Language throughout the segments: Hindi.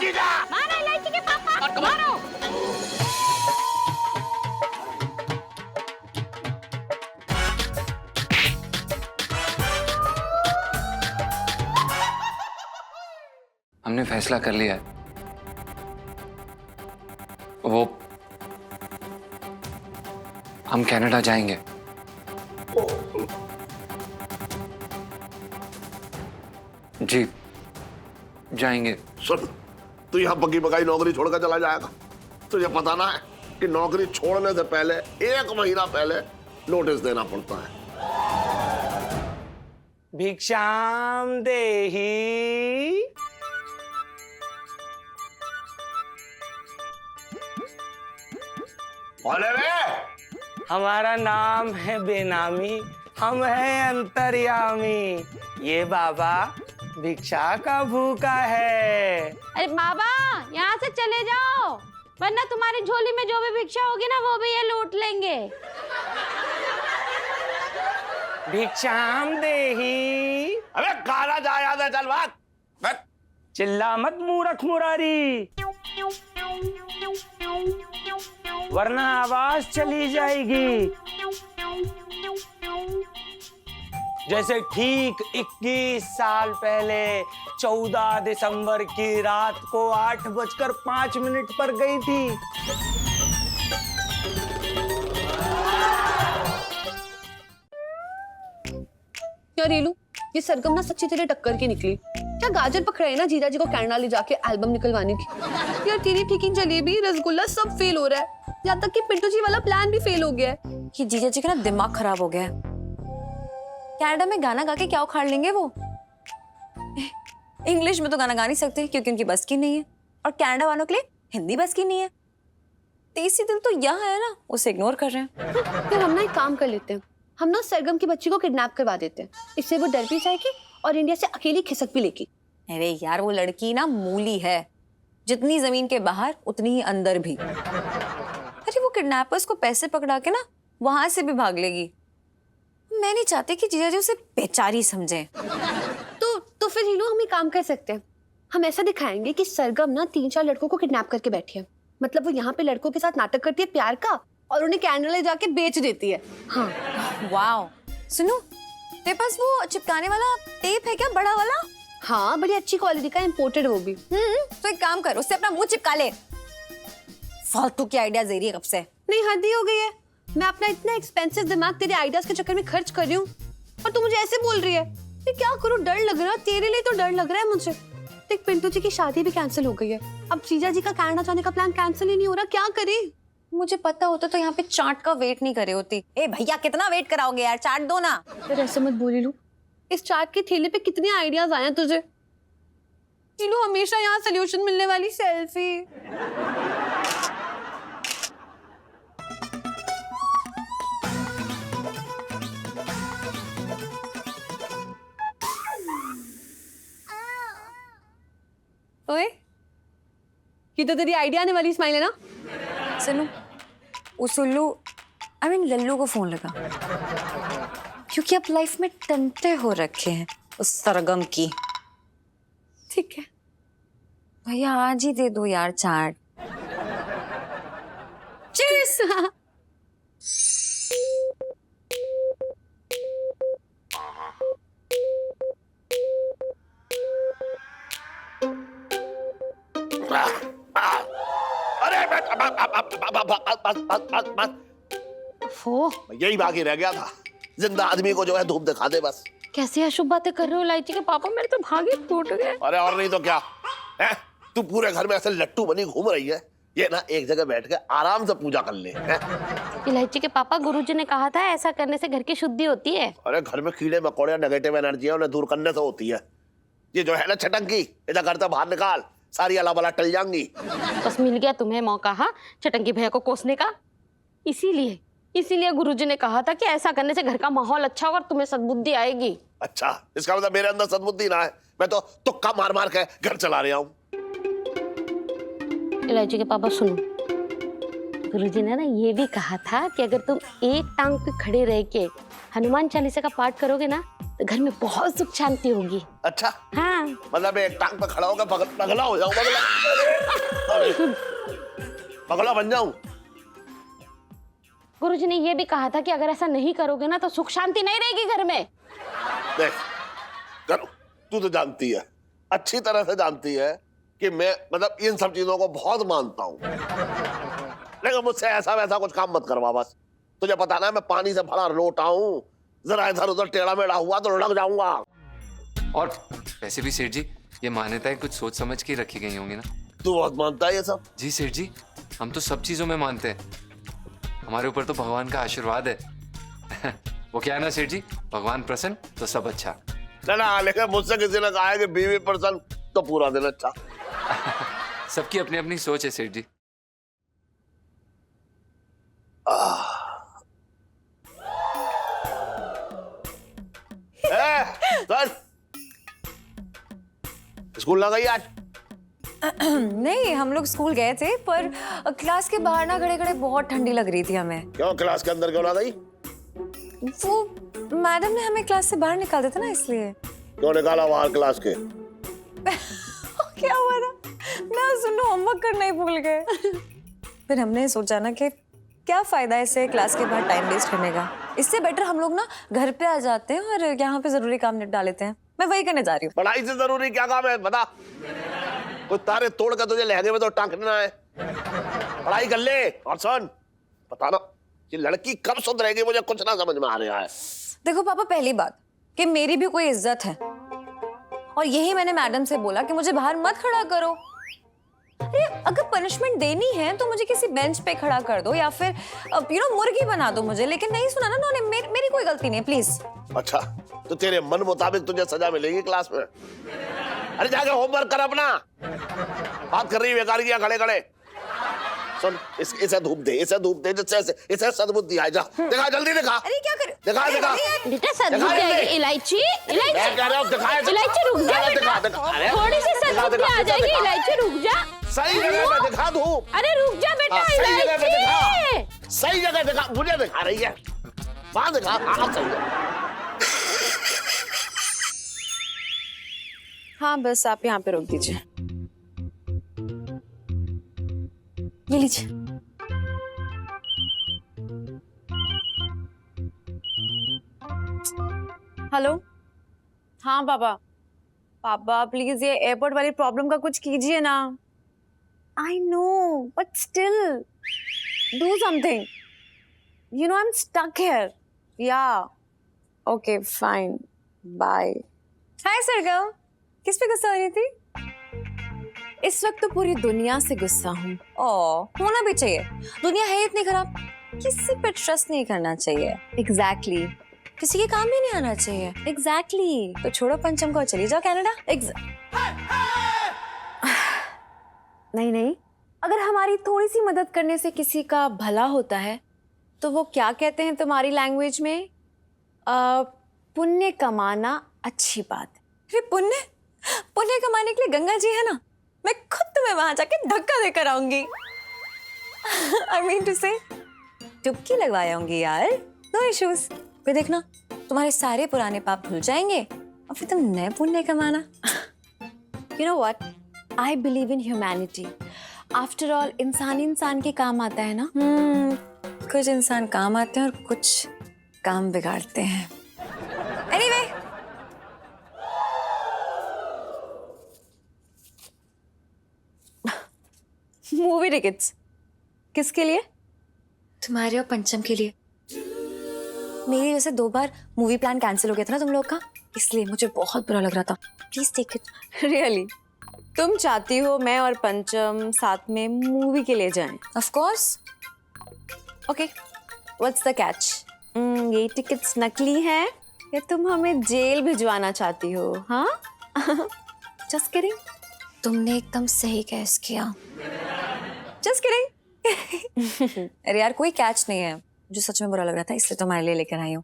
जीजा। मारो इलायची के पापा, मारो। हमने फैसला कर लिया है। वो हम कनाडा जाएंगे। जी जाएंगे। सुन, तू यहाँ पक्की पकाई नौकरी छोड़कर चला जाएगा। तुझे पता ना है कि नौकरी छोड़ने से पहले 1 महीना पहले नोटिस देना पड़ता है। भिक्षाम देही। बोले रे। हमारा नाम है बेनामी, हम हैं अंतर्यामी। ये बाबा भिक्षा का भूखा है। अरे बाबा, यहाँ से चले जाओ, वरना तुम्हारी झोली में जो भी भिक्षा होगी ना वो भी ये लूट लेंगे। भिक्षाम देही। अबे गाना जा, याद है, चल भाग। चिल्ला मत मूर्ख मुरारी, वरना आवाज चली जाएगी। जैसे ठीक 21 साल पहले 14 दिसंबर की रात को 8:05 पर गई थी। क्या रेलू, ये सरगम ना सच्ची तेरे टक्कर की निकली। क्या गाजर पकड़ा है ना जीजा जी को कनाडा ले जाके एल्बम निकलवाने की। यार तेरी फीकिंग जलेबी रसगुल्ला सब फेल हो रहा है, यहाँ तक कि पिंटू जी वाला प्लान भी फेल हो गया है। ये जीजा जी का ना दिमाग खराब हो गया है। कनाडा में गाना गा के क्या उखाड़ लेंगे वो। इंग्लिश में तो गाना गा नहीं सकते क्योंकि उनकी बस की नहीं है, और कनाडा वालों के लिए हिंदी बस की नहीं है। देसी दिल तो यहाँ है ना, उसे इग्नोर कर रहे हैं। फिर हम ना एक काम कर लेते हैं, हम ना सरगम की बच्ची को किडनैप करवा देते हैं, इससे वो डर भी जाएगी और इंडिया से अकेली खिसक भी लेगी। अरे यार वो लड़की ना मूली है, जितनी जमीन के बाहर उतनी ही अंदर भी। अरे वो किडनैपर्स को पैसे पकड़ा के ना वहां से भी भाग लेगी। मैं नहीं चाहती कि जीजा जी उसे बेचारी समझे। तो फिर हीरो हम एक काम कर सकते हैं, हम ऐसा दिखाएंगे कि सरगम ना 3-4 लड़कों को किडनैप करके बैठी है। मतलब वो यहाँ पे लड़कों के साथ नाटक करती है प्यार का और उन्हें कनाडा ले जाके बेच देती है। हाँ वाओ, सुनो तेरे पास वो चिपकाने वाला टेप है क्या, बड़ा वाला? हाँ, बड़ी अच्छी क्वालिटी का, इम्पोर्टेड वो भी। तो एक काम कर, उससे अपना मुंह चिपका ले। फालतू की आइडिया दे रही है कब से। नहीं हद ही हो गई है, मैं अपना इतना एक्सपेंसिव दिमाग तेरे आइडियाज के चक्कर में खर्च कर रही हूँ और तू मुझे ऐसे बोल रही है। मैं क्या करूँ, डर लग रहा है तेरे लिए, तो डर लग रहा है मुझे। देख पिंटू जी की शादी भी कैंसिल हो गई है, अब जीजा जी का कनाडा जाने का प्लान कैंसिल ही नहीं हो रहा, क्या करें? मुझे पता होता तो यहाँ पे चाट का वेट नहीं करे होती। ए भैया कितना वेट कराओगे यार, चाट दो ना। फिर ऐसे मत बोली लू, इस चाट के थैले पे कितने आइडियाज आए हैं तुझे। चिलू हमेशा यहाँ सोल्यूशन मिलने वाली सेल्फी। ओए, ये तो तेरी आइडिया आने वाली स्माइल है ना। सुनो, उस उल्लू लल्लू को फोन लगा, क्योंकि अब लाइफ में टंटे हो रखे हैं उस सरगम की। ठीक है भैया आज ही दे दो यार चाट। चीयर्स। अरे यही बाकी रह गया था, जिंदा आदमी को जो है धूप दिखा दे बस। कैसी अशुभ बातें कर रहे हो इलायची के पापा, मेरे तो भागे फूट गए। अरे और नहीं तो क्या है, तू पूरे घर में ऐसे लट्टू बनी घूम रही है, ये ना एक जगह बैठ के आराम से पूजा कर ले। इलायची के पापा, गुरुजी ने कहा था ऐसा करने से घर की शुद्धि होती है। अरे घर में कीड़े मकोड़े नेगेटिव एनर्जी है, उन्हें दूर करने से होती है। ये जो है ना छटंकी, इधर घर से बाहर निकाल, सारी अला बला टल जाएंगी। बस मिल गया तुम्हें मौका, हाँ, छटंकी भैया को कोसने का। इसीलिए गुरुजी ने कहा था कि ऐसा करने से घर का माहौल अच्छा होगा और तुम्हें सद्बुद्धि आएगी। अच्छा, इसका मतलब मेरे अंदर सद्बुद्धि ना है, मैं तो तुक्का मार मार के घर चला रहा हूँ। इलायची के पापा सुनो, गुरुजी ने ना ये भी कहा था कि अगर तुम एक टांग पे खड़े रह के हनुमान चालीसा का पाठ करोगे ना तो घर में बहुत सुख शांति होगी। अच्छा, हाँ। मतलब मैं एक टांग पे खड़ा होकर पगला हो जाऊं, पगला बन जाऊं। गुरुजी ने ये भी कहा था कि अगर ऐसा नहीं करोगे ना तो सुख शांति नहीं रहेगी घर में। देख करो, तू तो जानती है, अच्छी तरह से जानती है कि मैं मतलब इन सब चीजों को बहुत मानता हूँ, लेकिन मुझसे ऐसा वैसा कुछ काम मत करवा बस। तुझे पता ना मैं पानी से भरा लोटा हूँ, जरा इधर उधर टेढ़ा मेढ़ा हुआ तो लग जाऊंगा। और वैसे भी सेठ जी, ये मान्यताएं कुछ सोच समझ के रखी गई होंगी ना। तू बहुत मानता है ये सब? जी सेठ जी, हम तो सब चीजों में मानते हैं। हमारे ऊपर तो भगवान का आशीर्वाद है। वो क्या है ना सेठ जी, भगवान प्रसन्न तो सब अच्छा। ना, लेकिन मुझसे किसी ने कहा है कि बीवी प्रसन्न तो पूरा दिन अच्छा। सबकी अपनी अपनी सोच है सेठ जी। चल, स्कूल ना गई आज? नहीं, हम लोग स्कूल गए थे पर क्लास के बाहर ना खड़े खड़े बहुत ठंडी लग रही थी हमें। क्यों, क्लास के अंदर क्यों ना गई? वो मैडम ने हमें क्लास से बाहर निकाल दिया था ना, इसलिए। क्यों निकाला बाहर क्लास के? क्या हुआ ना, मैं सुनो होमवर्क करना ही भूल गए। फिर हमने सोचा ना कि क्या फायदा ऐसे क्लास के बाद टाइम वेस्ट करने का, इससे बेटर हम लोग ना घर पे आ जाते हैं और यहाँ पे जरूरी काम निपटा लेते हैं। मैं वही करने जा रही हूँ। पढ़ाई से जरूरी क्या काम है बता? कुछ तारे तोड़ कर तुझे लहंगे में तो टांकना है। पढ़ाई कर ले। और सुन, पता ना ये लड़की कब सुधरेगी, मुझे कुछ ना समझ में आ रहा है। देखो पापा, पहली बात कि मेरी भी कोई इज्जत है, और यही मैंने मैडम से बोला कि मुझे बाहर मत खड़ा करो। अरे अगर पनिशमेंट देनी है तो मुझे किसी बेंच पे खड़ा कर दो या फिर मुर्गी बना दो मुझे, लेकिन नहीं सुना ना उन्होंने। मेरी कोई गलती नहीं, प्लीज। अच्छा, तो तेरे मन मुताबिक तुझे सजा मिलेगी क्लास में। अरे जाके होमवर्क कर अपना। बात कर रही है बेकार किया खड़े खड़े। सुन, इसे धूप दे, इसे धूप दे, जिससे इसे सद्बुद्धि आ जा। दिखा जल्दी, दिखा। अरे क्या कर, दिखा दिखा बेटा सद्बुद्धि आएगी। इलायची, मैं कह रहा हूँ दिखा। इलायची रुक जा दिखा, बेटा, दिखा, अरे, थोड़ी सी सद्बुद्धि आ जाएगी। इलायची रुक जा। सही जगह पे दिखा धूप। अरे रुक जा बेटा, सही जगह पे इलायची। दिखा, सही जगह दिखा। मुझे दिखा रही है, वहां दिखा। हाँ सही है। हाँ बस आप यहाँ पे रोक दीजिए। ये लीजिए। हेलो, हाँ पापा। पापा प्लीज ये एयरपोर्ट वाली प्रॉब्लम का कुछ कीजिए ना। I know but still do something. You know I am stuck here. Yeah okay fine, bye. Hi Sargam, किस पे गुस्सा हो रही थी? इस वक्त तो पूरी दुनिया से गुस्सा हूँ। होना भी चाहिए, दुनिया है इतनी खराब, किसी पे ट्रस्ट नहीं करना चाहिए। एग्जैक्टली किसी के काम भी नहीं आना चाहिए। एग्जैक्टली तो छोड़ो पंचम को, चली जाओ कनाडा। नहीं नहीं, अगर हमारी थोड़ी सी मदद करने से किसी का भला होता है तो वो क्या कहते हैं तुम्हारी लैंग्वेज में? पुण्य कमाना अच्छी बात है। अरे पुण्य पुण्य कमाने के लिए गंगा जी है ना, मैं खुद तुम्हें वहां जाके धक्का देकर आऊंगी। I mean to say, डुबकी लगवाऊंगी यार, नो इश्यूज। फिर देखना तुम्हारे सारे पुराने पाप धुल जाएंगे और फिर तुम नए पुण्य कमाना। You know what? I believe in humanity. After all, इंसान के काम आता है ना। कुछ इंसान काम आते हैं और कुछ काम बिगाड़ते हैं। Anyway, मूवी टिकट्स किसके लिए? तुम्हारे और पंचम के लिए। मेरी वजह से 2 बार मूवी प्लान कैंसिल हो गया था ना तुम लोग का, इसलिए मुझे बहुत बुरा लग रहा था। Please take it. रियली तुम चाहती हो मैं और पंचम साथ में मूवी के लिए जाएं? Of course. Okay, what's the catch? ये टिकट्स नकली हैं या तुम हमें जेल भिजवाना चाहती हो? हाँ जस्ट किडिंग। तुमने एकदम सही कैच किया। Just kidding. अरे यार कोई कैच नहीं है, जो सच में बुरा लग रहा था इसलिए तुम्हारे लिए लेकर आई हूँ।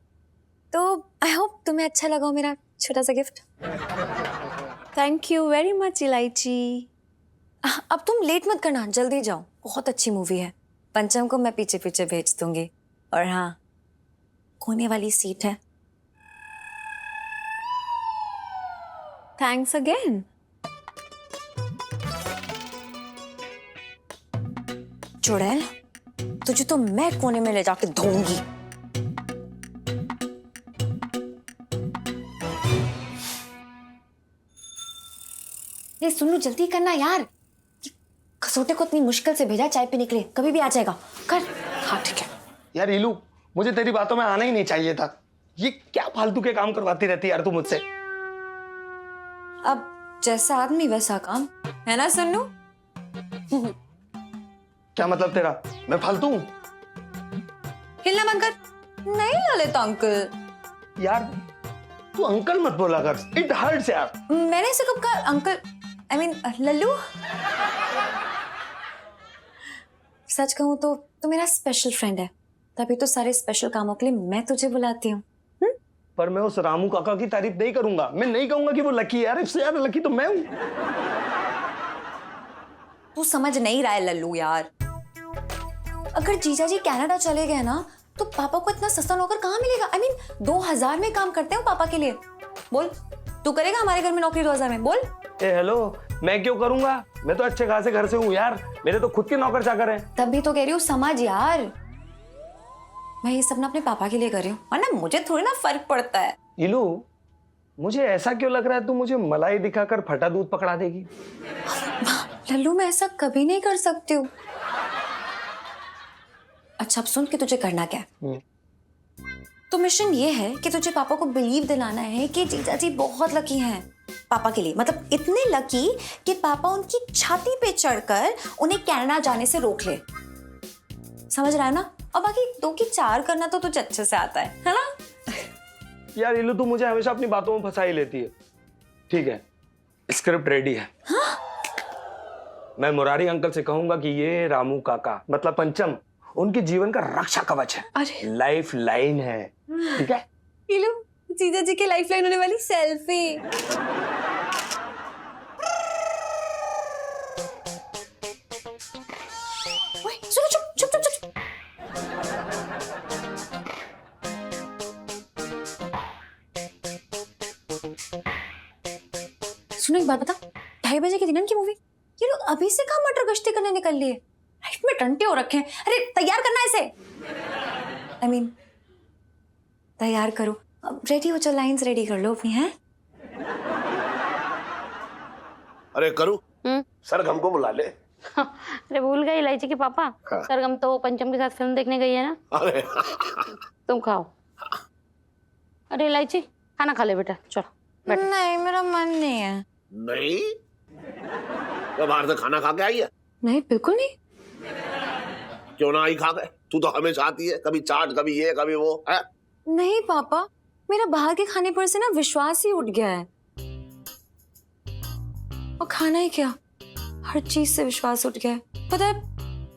तो आई होप तुम्हें अच्छा लगा हो मेरा छोटा सा gift. Thank you very much इलायची। अब तुम लेट मत करना, जल्दी जाओ, बहुत अच्छी मूवी है। पंचम को मैं पीछे पीछे भेज दूंगी। और हाँ, कोने वाली सीट है। Thanks again. चुड़ैल, तुझे तो मैं कोने में ले जाके धोऊंगी। ये सुनो, जल्दी करना यार। खसोटे को इतनी मुश्किल से भेजा चाय पीने के लिए, कभी भी आ जाएगा। कर। हाँ ठीक है। यार इलू, मुझे तेरी बातों में आना ही नहीं चाहिए था। ये क्या फालतू के काम करवाती रहती है यार तू मुझसे। अब जैसा आदमी वैसा काम, है ना सन्नू? क्या मतलब तेरा? मैं फालतू हूँ? हिलना बंद कर। नहीं ललित अंकल। यार तू अंकल मत बोला कर, इट हर्ट्स यार। मैंने इसे कब कहा अंकल? आई मीन लल्लू। सच कहूं तो तू मेरा स्पेशल फ्रेंड है, तभी तो सारे स्पेशल कामों के लिए मैं तुझे बुलाती हूँ। पर मैं उस रामू काका की तारीफ नहीं करूंगा। मैं नहीं कहूंगा कि वो लकी है यार, इससे ज्यादा लकी तो मैं हूं। तू समझ नहीं रहा है लल्लू यार। अगर जीजा जी कनाडा चले गए ना तो पापा को इतना सस्ता नौकर कहाँ मिलेगा? आई मीन 2000 में काम करते हो पापा के लिए। बोल, तू करेगा हमारे घर में नौकरी 2000 में? बोल। ए हेलो, मैं क्यों करूंगा? मैं तो अच्छे खासे घर से हूँ यार, मेरे तो खुद के नौकर चाकर हैं। तभी तो कह रही हूँ समझ यार। मैं ये सब ना अपने पापा के लिए कर रही हूँ, वरना मुझे थोड़ी ना फर्क पड़ता है। इलू, मुझे ऐसा क्यों लग रहा है तू मुझे मलाई दिखाकर फटा दूध पकड़ा देगी? लल्लू, मैं ऐसा कभी नहीं कर सकती हूँ। अच्छा अब सुन के तुझे करना क्या है। तो मिशन ये है कि तुझे पापा को बिलीव दिलाना है कि जीजा जी बहुत लकी हैं पापा के लिए। मतलब इतने लकी कि पापा उनकी छाती पे चढ़कर उन्हें कनाडा जाने से रोक ले। समझ रहा है ना? और बाकी 2 की 4 करना तो तुझे अच्छे से आता है ना? यार इलू, तू मुझे हमेशा अपनी बातों में फंसा ही लेती है। ठीक है, स्क्रिप्ट रेडी है। हाँ? मैं मुरारी अंकल से कहूंगा कि ये रामू काका मतलब पंचम उनके जीवन का रक्षा कवच है। अरे लाइफ लाइन है। ठीक है? ये लो, जीजा जी की लाइफ लाइन होने वाली सेल्फी। ओए, सुनो, चुप चुप चुप चुप। सुनो एक बात बता, 2:30 बजे की दिनन की मूवी, ये लोग अभी से कहाँ मटर गश्ती करने निकल लिए? लाइफ में टंटे हो रखे हैं। अरे तैयार करना है इसे। आई मीन तैयार करो। अब रेडी हो, चल लाइंस रेडी कर लो अपनी। हैं? अरे करूँ, सर हमको बुला ले। अरे भूल गई इलायची के पापा। हाँ। सरगम तो पंचम के साथ फिल्म देखने गई है ना। अरे तुम खाओ। अरे इलायची, खाना खा ले बेटा, चलो बैठ। नहीं, मेरा मन नहीं है। नहीं, तो बाहर से खाना खा के आई है? नहीं, बिल्कुल नहीं। क्यों ना आई खा के? तू तो हमेशा आती है, कभी चाट, कभी ये, कभी वो है। नहीं पापा, मेरा बाहर के खाने पर से ना विश्वास ही उठ गया है। और खाना ही क्या, हर चीज से विश्वास उठ गया है। पता है,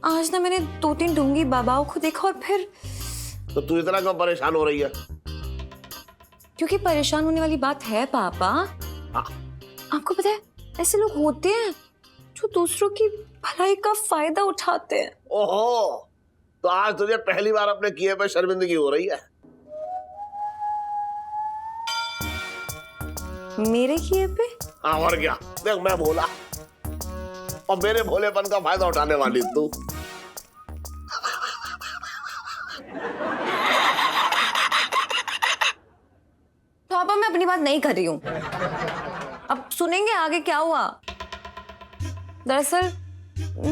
आज ना मैंने 2-3 ढोंगी बाबाओं को देखा और फिर तो तू इतना क्यों परेशान हो रही है? क्योंकि परेशान होने वाली बात है पापा। हाँ। आपको पता है, ऐसे लोग होते हैं जो दूसरों की भलाई का फायदा उठाते हैं। ओहो, तो आज तुझे पहली बार अपने किए पे शर्मिंदगी हो रही है? मेरे किए पे? हाँ और क्या, देख मैं भोला और मेरे भोलेपन का फायदा उठाने वाली तू। पापा मैं अपनी बात नहीं कर रही हूँ। अब सुनेंगे आगे क्या हुआ। दरअसल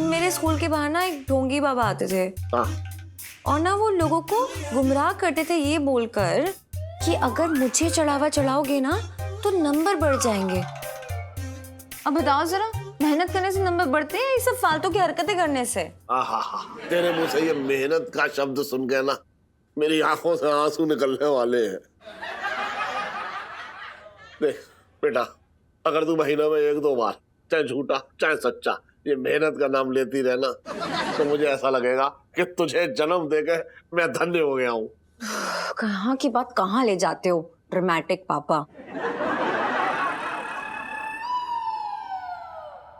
मेरे स्कूल के बाहर ना एक ढोंगी बाबा आते थे। हाँ। और ना वो लोगों को गुमराह करते थे ये बोलकर कि अगर मुझे चढ़ावा चढ़ाओगे ना तो नंबर बढ़ जाएंगे। अब बताओ जरा, मेहनत करने से नंबर बढ़ते हैं या ये सब फालतू की हरकतें करने से? आहा, तेरे मुंह से ये मेहनत का शब्द सुन के ना मेरी आंखों से आंसू निकलने वाले हैं। देख बेटा, अगर तू महीने में 1-2 बार चाहे झूठा चाहे सच्चा ये मेहनत का नाम लेती रहना तो मुझे ऐसा लगेगा कि तुझे जन्म देके मैं धन्य हो गया हूँ। कहाँ की बात कहाँ ले जाते हो ड्रामेटिक पापा।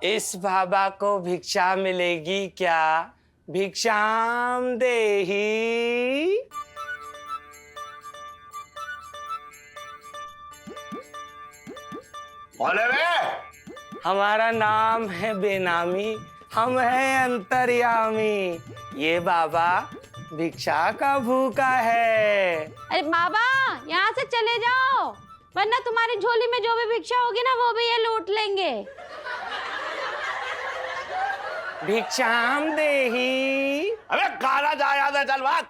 इस बाबा को भिक्षा मिलेगी क्या? भिक्षाम देही। बोले वे। हमारा नाम है बेनामी, हम हैं अंतर्यामी। ये बाबा भिक्षा का भूखा है। अरे बाबा यहाँ से चले जाओ, वरना तुम्हारी झोली में जो भी भिक्षा होगी ना वो भी ये लूट लेंगे। भिक्षाम देही। अबे गाना जा याद है, चल भाग।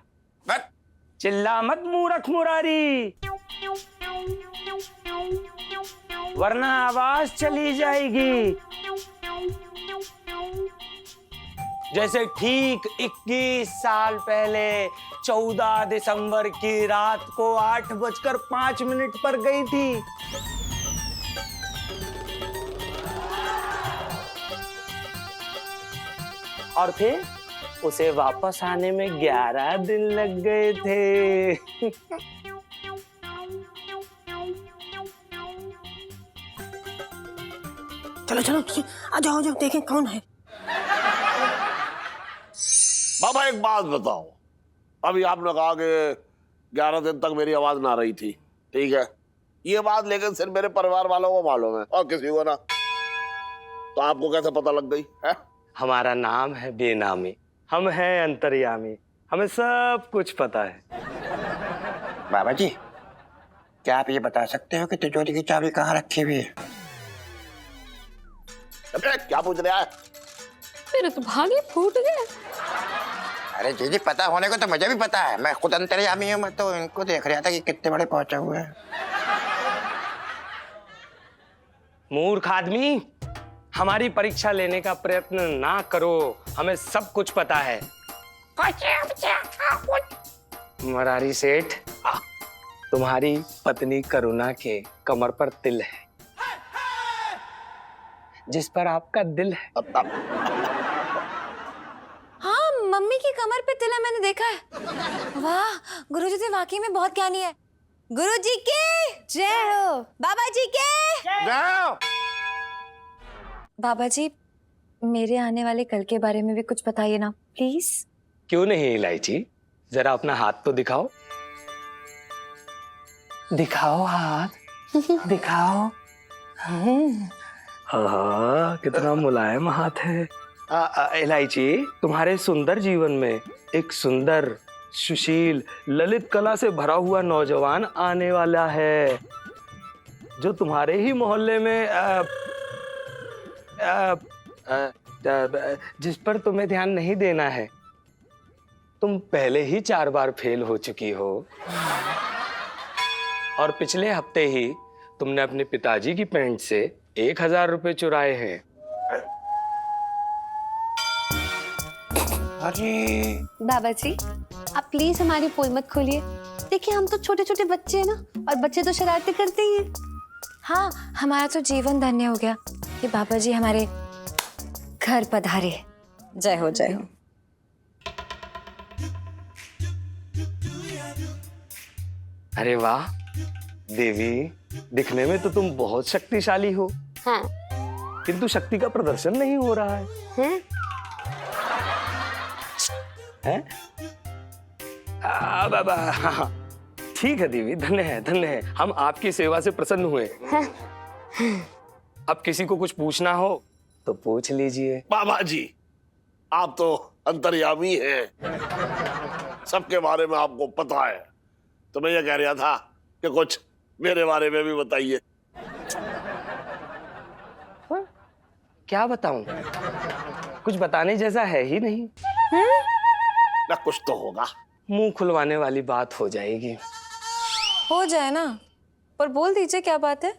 चिल्ला मत मूर्ख मुरारी, वरना आवाज चली जाएगी। जैसे ठीक 21 साल पहले 14 दिसंबर की रात को 8:05 पर गई थी। और फिर उसे वापस आने में 11 दिन लग गए थे। चलो चलो आ जाओ जब देखें कौन है। बाबा एक बात बताओ, अभी आपने कहा कि 11 दिन तक मेरी आवाज ना रही थी, ठीक है, ये बात लेकिन सिर्फ मेरे परिवार वालों को मालूम है और किसी को ना, तो आपको कैसे पता लग गई है? हमारा नाम है बेनामी, हम हैं अंतर्यामी, हमें सब कुछ पता है। बाबा जी, क्या आप ये बता सकते हो कि तिजोरी की चाबी कहाँ रखी हुई है? अबे क्या पूछ रहा है? मेरे तो भागे फूट गए। अरे जी पता होने को तो मुझे भी पता है, मैं खुद अंतर्यामी हूँ। मैं तो इनको देख रहा था कि कितने बड़े पहुंचे हुए हैं। मूर्ख आदमी, हमारी परीक्षा लेने का प्रयत्न ना करो, हमें सब कुछ पता है। मरारी सेठ, तुम्हारी पत्नी करुणा के कमर पर तिल है, जिस पर आपका दिल है। हाँ, मम्मी की कमर पे तिल है, मैंने देखा है। वाह, गुरुजी तो वाकई में बहुत ज्ञानी है। गुरुजी की जय हो। बाबा जी के जाओ। बाबा जी, मेरे आने वाले कल के बारे में भी कुछ बताइए ना प्लीज। क्यों नहीं इलायची, जरा अपना हाथ तो दिखाओ। दिखाओ हाथ, दिखाओ। हाँ, कितना मुलायम हाथ है। इलायची, तुम्हारे सुंदर जीवन में एक सुंदर, सुशील, ललित कला से भरा हुआ नौजवान आने वाला है, जो तुम्हारे ही मोहल्ले में जिस पर तुम्हें ध्यान नहीं देना है। तुम पहले ही 4 बार फेल हो चुकी हो, और पिछले हफ्ते ही तुमने अपने पिताजी की पैंट से 1000 रुपए चुराए हैं। अरे बाबा जी, आप प्लीज हमारी पोल मत खोलिए। देखिए, हम तो छोटे छोटे बच्चे हैं ना, और बच्चे तो शरारतें करते ही हैं। हाँ, हमारा तो जीवन धन्य हो गया कि बाबा जी हमारे घर पधारे। जय हो, जय हो। अरे वाह देवी, दिखने में तो तुम बहुत शक्तिशाली हो, हाँ। किंतु शक्ति का प्रदर्शन नहीं हो रहा है। हैं? बाबा, हाँ, ठीक है देवी, धन्य है, धन्य है। हम आपकी सेवा से प्रसन्न हुए। अब किसी को कुछ पूछना हो तो पूछ लीजिए। बाबा जी, आप तो अंतर्यामी हैं, सबके बारे में आपको पता है, तो मैं ये कह रहा था कि कुछ मेरे बारे में भी बताइए। क्या बताऊं? कुछ बताने जैसा है ही नहीं। ना कुछ तो होगा। मुंह खुलवाने वाली बात हो जाएगी। हो जाए ना, पर बोल दीजिए क्या बात है।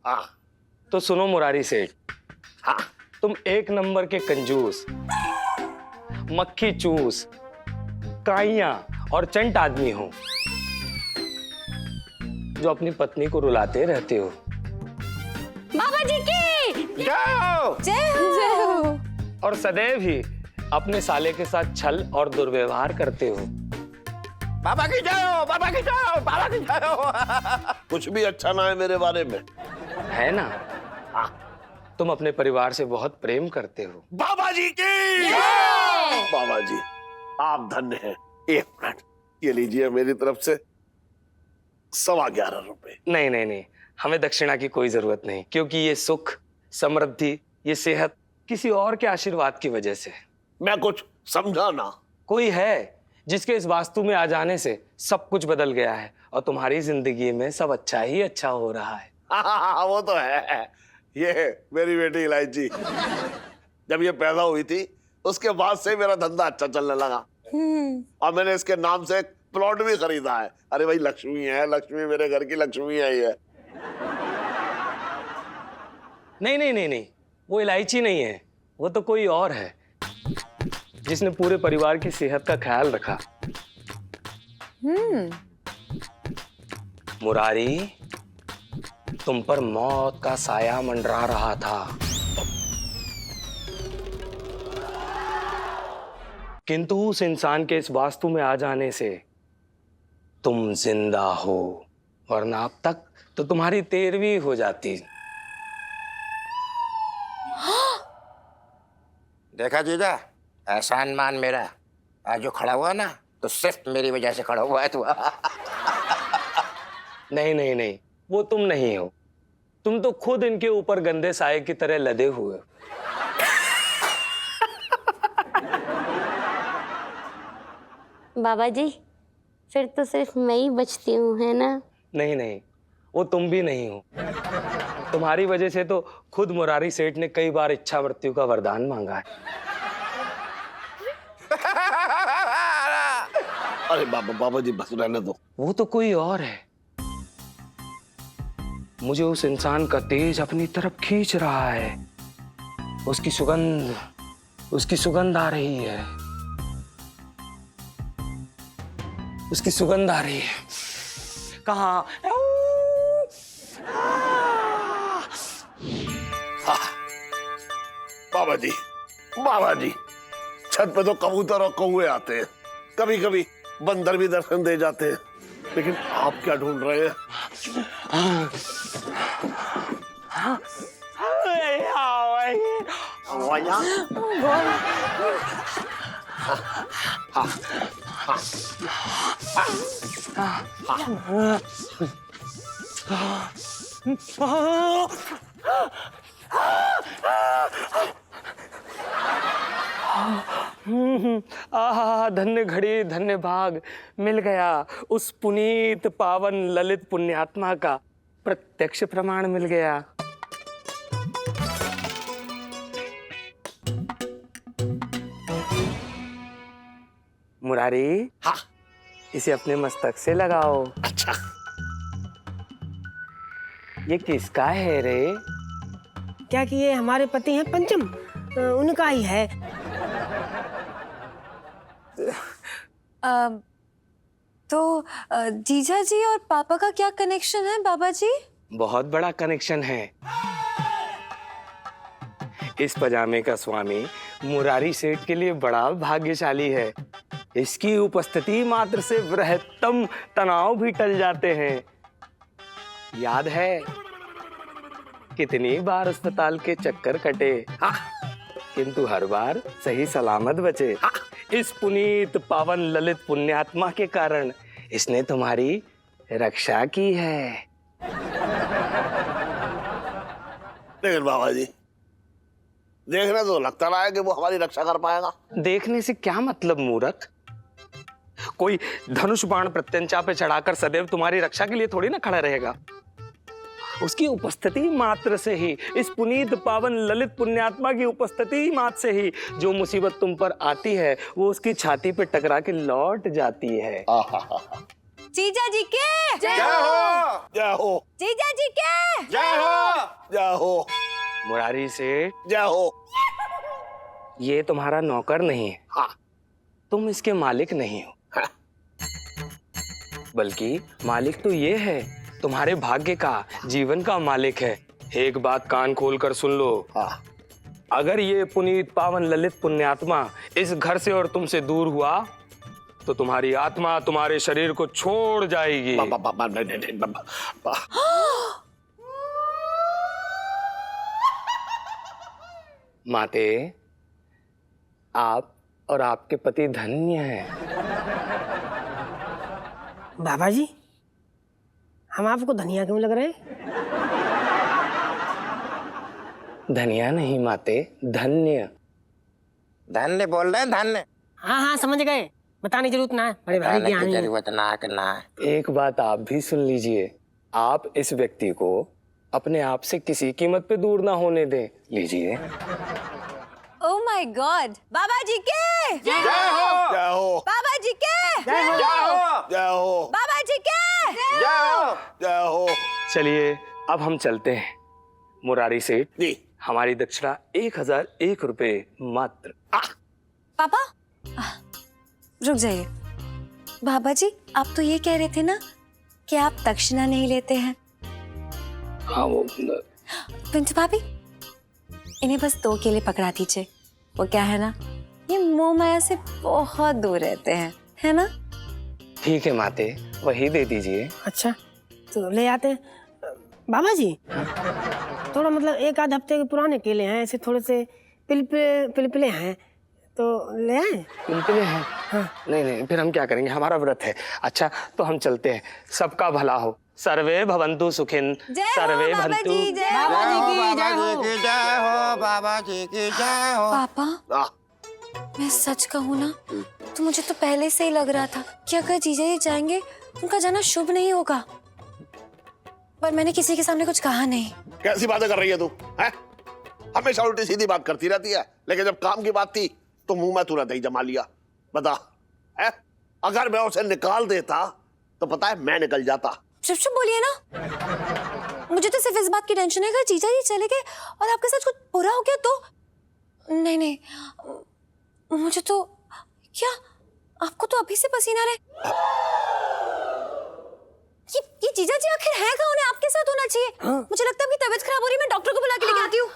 हाँ तो सुनो मुरारी सेठ, हाँ, तुम 1 नंबर के कंजूस, मक्खी चूस, काइयां और चंट आदमी हो, जो अपनी पत्नी को रुलाते रहते हो। बाबा जी की जाओ। जय हो। और सदैव ही अपने साले के साथ छल और दुर्व्यवहार करते हो। बाबा की जय हो, बाबा की जय हो, बाबा की जय हो। कुछ भी अच्छा ना है मेरे बारे में, है ना? तुम अपने परिवार से बहुत प्रेम करते हो। बाबा जी की बाबा जी, आप धन्य हैं। 1 मिनट, ये लीजिए मेरी तरफ से 11.25 रुपए। नहीं नहीं नहीं, हमें दक्षिणा की कोई जरूरत नहीं, क्योंकि ये सुख, समृद्धि, ये सेहत किसी और के आशीर्वाद की वजह से। मैं कुछ समझा ना। कोई है जिसके इस वास्तु में आ जाने से सब कुछ बदल गया है और तुम्हारी जिंदगी में सब अच्छा ही अच्छा हो रहा है। हाँ, वो तो है। ये मेरी बेटी इलायची जब ये पैदा हुई थी उसके बाद से मेरा धंधा अच्छा चलने लगा और मैंने इसके नाम से एक प्लॉट भी खरीदा है। अरे भाई लक्ष्मी है, लक्ष्मी मेरे घर की लक्ष्मी है ये। नहीं नहीं नहीं नहीं, वो इलायची नहीं है, वो तो कोई और है जिसने पूरे परिवार की सेहत का ख्याल रखा। मुरारी, तुम पर मौत का साया मंडरा रहा था, किंतु उस इंसान के इस वास्तु में आ जाने से तुम जिंदा हो, वरना अब तक तो तुम्हारी 13वीं हो जाती। देखा जीजा, एहसान मान मेरा। आज जो खड़ा हुआ ना तो सिर्फ मेरी वजह से खड़ा हुआ है तू। नहीं नहीं नहीं, वो तुम नहीं हो, तुम तो खुद इनके ऊपर गंदे साए की तरह लदे हुए हो। बाबा जी, फिर तो सिर्फ मैं ही बचती हूँ, है ना? नहीं नहीं, वो तुम भी नहीं हो। तुम्हारी वजह से तो खुद मुरारी सेठ ने कई बार इच्छा मृत्यु का वरदान मांगा है। अरे बाबा जी बस रहने दो। वो तो कोई और है, मुझे उस इंसान का तेज अपनी तरफ खींच रहा है। उसकी सुगंध आ रही है, उसकी सुगंध आ रही है। कहाँ? बाबा जी छत पे तो कबूतर और कौवे आते हैं, कभी कभी बंदर भी दर्शन दे जाते हैं, लेकिन आप क्या ढूंढ रहे हैं? धन्य घड़ी धन्य भाग, मिल गया। उस पुनीत पावन ललित पुण्यात्मा का प्रत्यक्ष प्रमाण मिल गया। मुरारी, हाँ। इसे अपने मस्तक से लगाओ। अच्छा। ये किसका है रे? क्या कि ये हमारे पति हैं पंचम, उनका ही है। तो जीजा जी और पापा का क्या कनेक्शन है बाबा जी? बहुत बड़ा कनेक्शन है। इस पजामे का स्वामी मुरारी सेठ के लिए बड़ा भाग्यशाली है। इसकी उपस्थिति मात्र से बृहत्तम तनाव भी टल जाते हैं। याद है कितनी बार अस्पताल के चक्कर कटे, किंतु हर बार सही सलामत बचे। इस पुनीत पावन ललित पुण्यात्मा के कारण इसने तुम्हारी रक्षा की है। लेकिन बाबा जी देखने तो लगता रहा है कि वो हमारी रक्षा कर पाएगा। देखने से क्या मतलब मूर्ख? कोई धनुष बाण प्रत्यंचा पे चढ़ाकर सदैव तुम्हारी रक्षा के लिए थोड़ी ना खड़ा रहेगा। उसकी उपस्थिति मात्र से ही, इस पुनीत पावन ललित पुण्यात्मा की उपस्थिति मात्र से ही जो मुसीबत तुम पर आती है वो उसकी छाती पे टकरा के लौट जाती है। जीजा जी के जय हो, जय हो, जीजा जी के जय हो, जय हो, मुरारी सेठ, जय हो। ये तुम्हारा नौकर नहीं है। हाँ। तुम इसके मालिक नहीं हो। हाँ। बल्कि मालिक तो ये है, तुम्हारे भाग्य का, जीवन का मालिक है। एक बात कान खोल कर सुन लो। हाँ। अगर ये पुनीत पावन ललित पुण्यात्मा इस घर से और तुमसे दूर हुआ तो तुम्हारी आत्मा तुम्हारे शरीर को छोड़ जाएगी। माते, आप और आपके पति धन्य हैं। बाबा जी, हम आपको धनिया क्यों लग रहे हैं? धनिया नहीं माते, धन्य। धन्य बोल रहे हैं, धन्य। हाँ हाँ समझ गए, बताने की जरूरत ना है, बड़े भाई कहने की ज्ञानी हैं। जरूरत ना करना है। एक बात आप भी सुन लीजिए, आप इस व्यक्ति को अपने आप से किसी कीमत पे दूर ना होने दें। लीजिए। ओह माय गॉड, बाबा जी के जय हो, जय हो, बाबा जी के जय हो, जय हो, बाबा जी के जय हो। चलिए अब हम चलते हैं। मुरारी सेठ जी हमारी दक्षिणा 1001 रुपए मात्र। पापा रुक जाइए। बाबा जी आप तो ये कह रहे थे ना कि आप दक्षिणा नहीं लेते हैं। हाँ वो पिंटू भाभी इन्हें बस 2 केले पकड़ा दीजिए। वो क्या है ना, ये मोह माया से बहुत दूर रहते हैं, है ना? ठीक है माते, वही दे दीजिए। अच्छा तो ले आते हैं। बाबा जी थोड़ा मतलब 1 आध हफ्ते के पुराने केले हैं, ऐसे थोड़े से पिलपिले हैं, तो ले आए। पिलपिले हैं? हाँ। नहीं फिर हम क्या करेंगे, हमारा व्रत है। अच्छा तो हम चलते हैं। सबका भला हो। सर्वे भवन्तु सुखिन, सर्वे भवन्तु। बाबा जी की जय हो। जय हो, बाबा जी की जय हो। पापा आ, मैं सच कहूँ ना तो मुझे तो पहले से ही लग रहा था कि अगर जीजा जी जाएंगे उनका जाना शुभ नहीं होगा, पर मैंने किसी के सामने कुछ कहा नहीं। कैसी बातें कर रही है तू? हैं? हमेशा उल्टी सीधी बात करती रहती है, लेकिन जब काम की बात थी तो मुंह में तुरंत ही जमा लिया। बता है? अगर मैं उसे निकाल देता तो पता है मैं निकल जाता। चुप चुप बोलिए ना। मुझे तो सिर्फ इस बात की टेंशन है अगर जीजा जी चले गए और आपके साथ कुछ बुरा हो गया तो। नहीं मुझे तो क्या, आपको तो अभी से पसीना रहे। ये जीजा जी आखिर है कहाँ? उन्हें आपके साथ होना चाहिए। मुझे लगता है आपकी तबीयत खराब हो रही है, मैं डॉक्टर को बुला के लेके आती हूँ।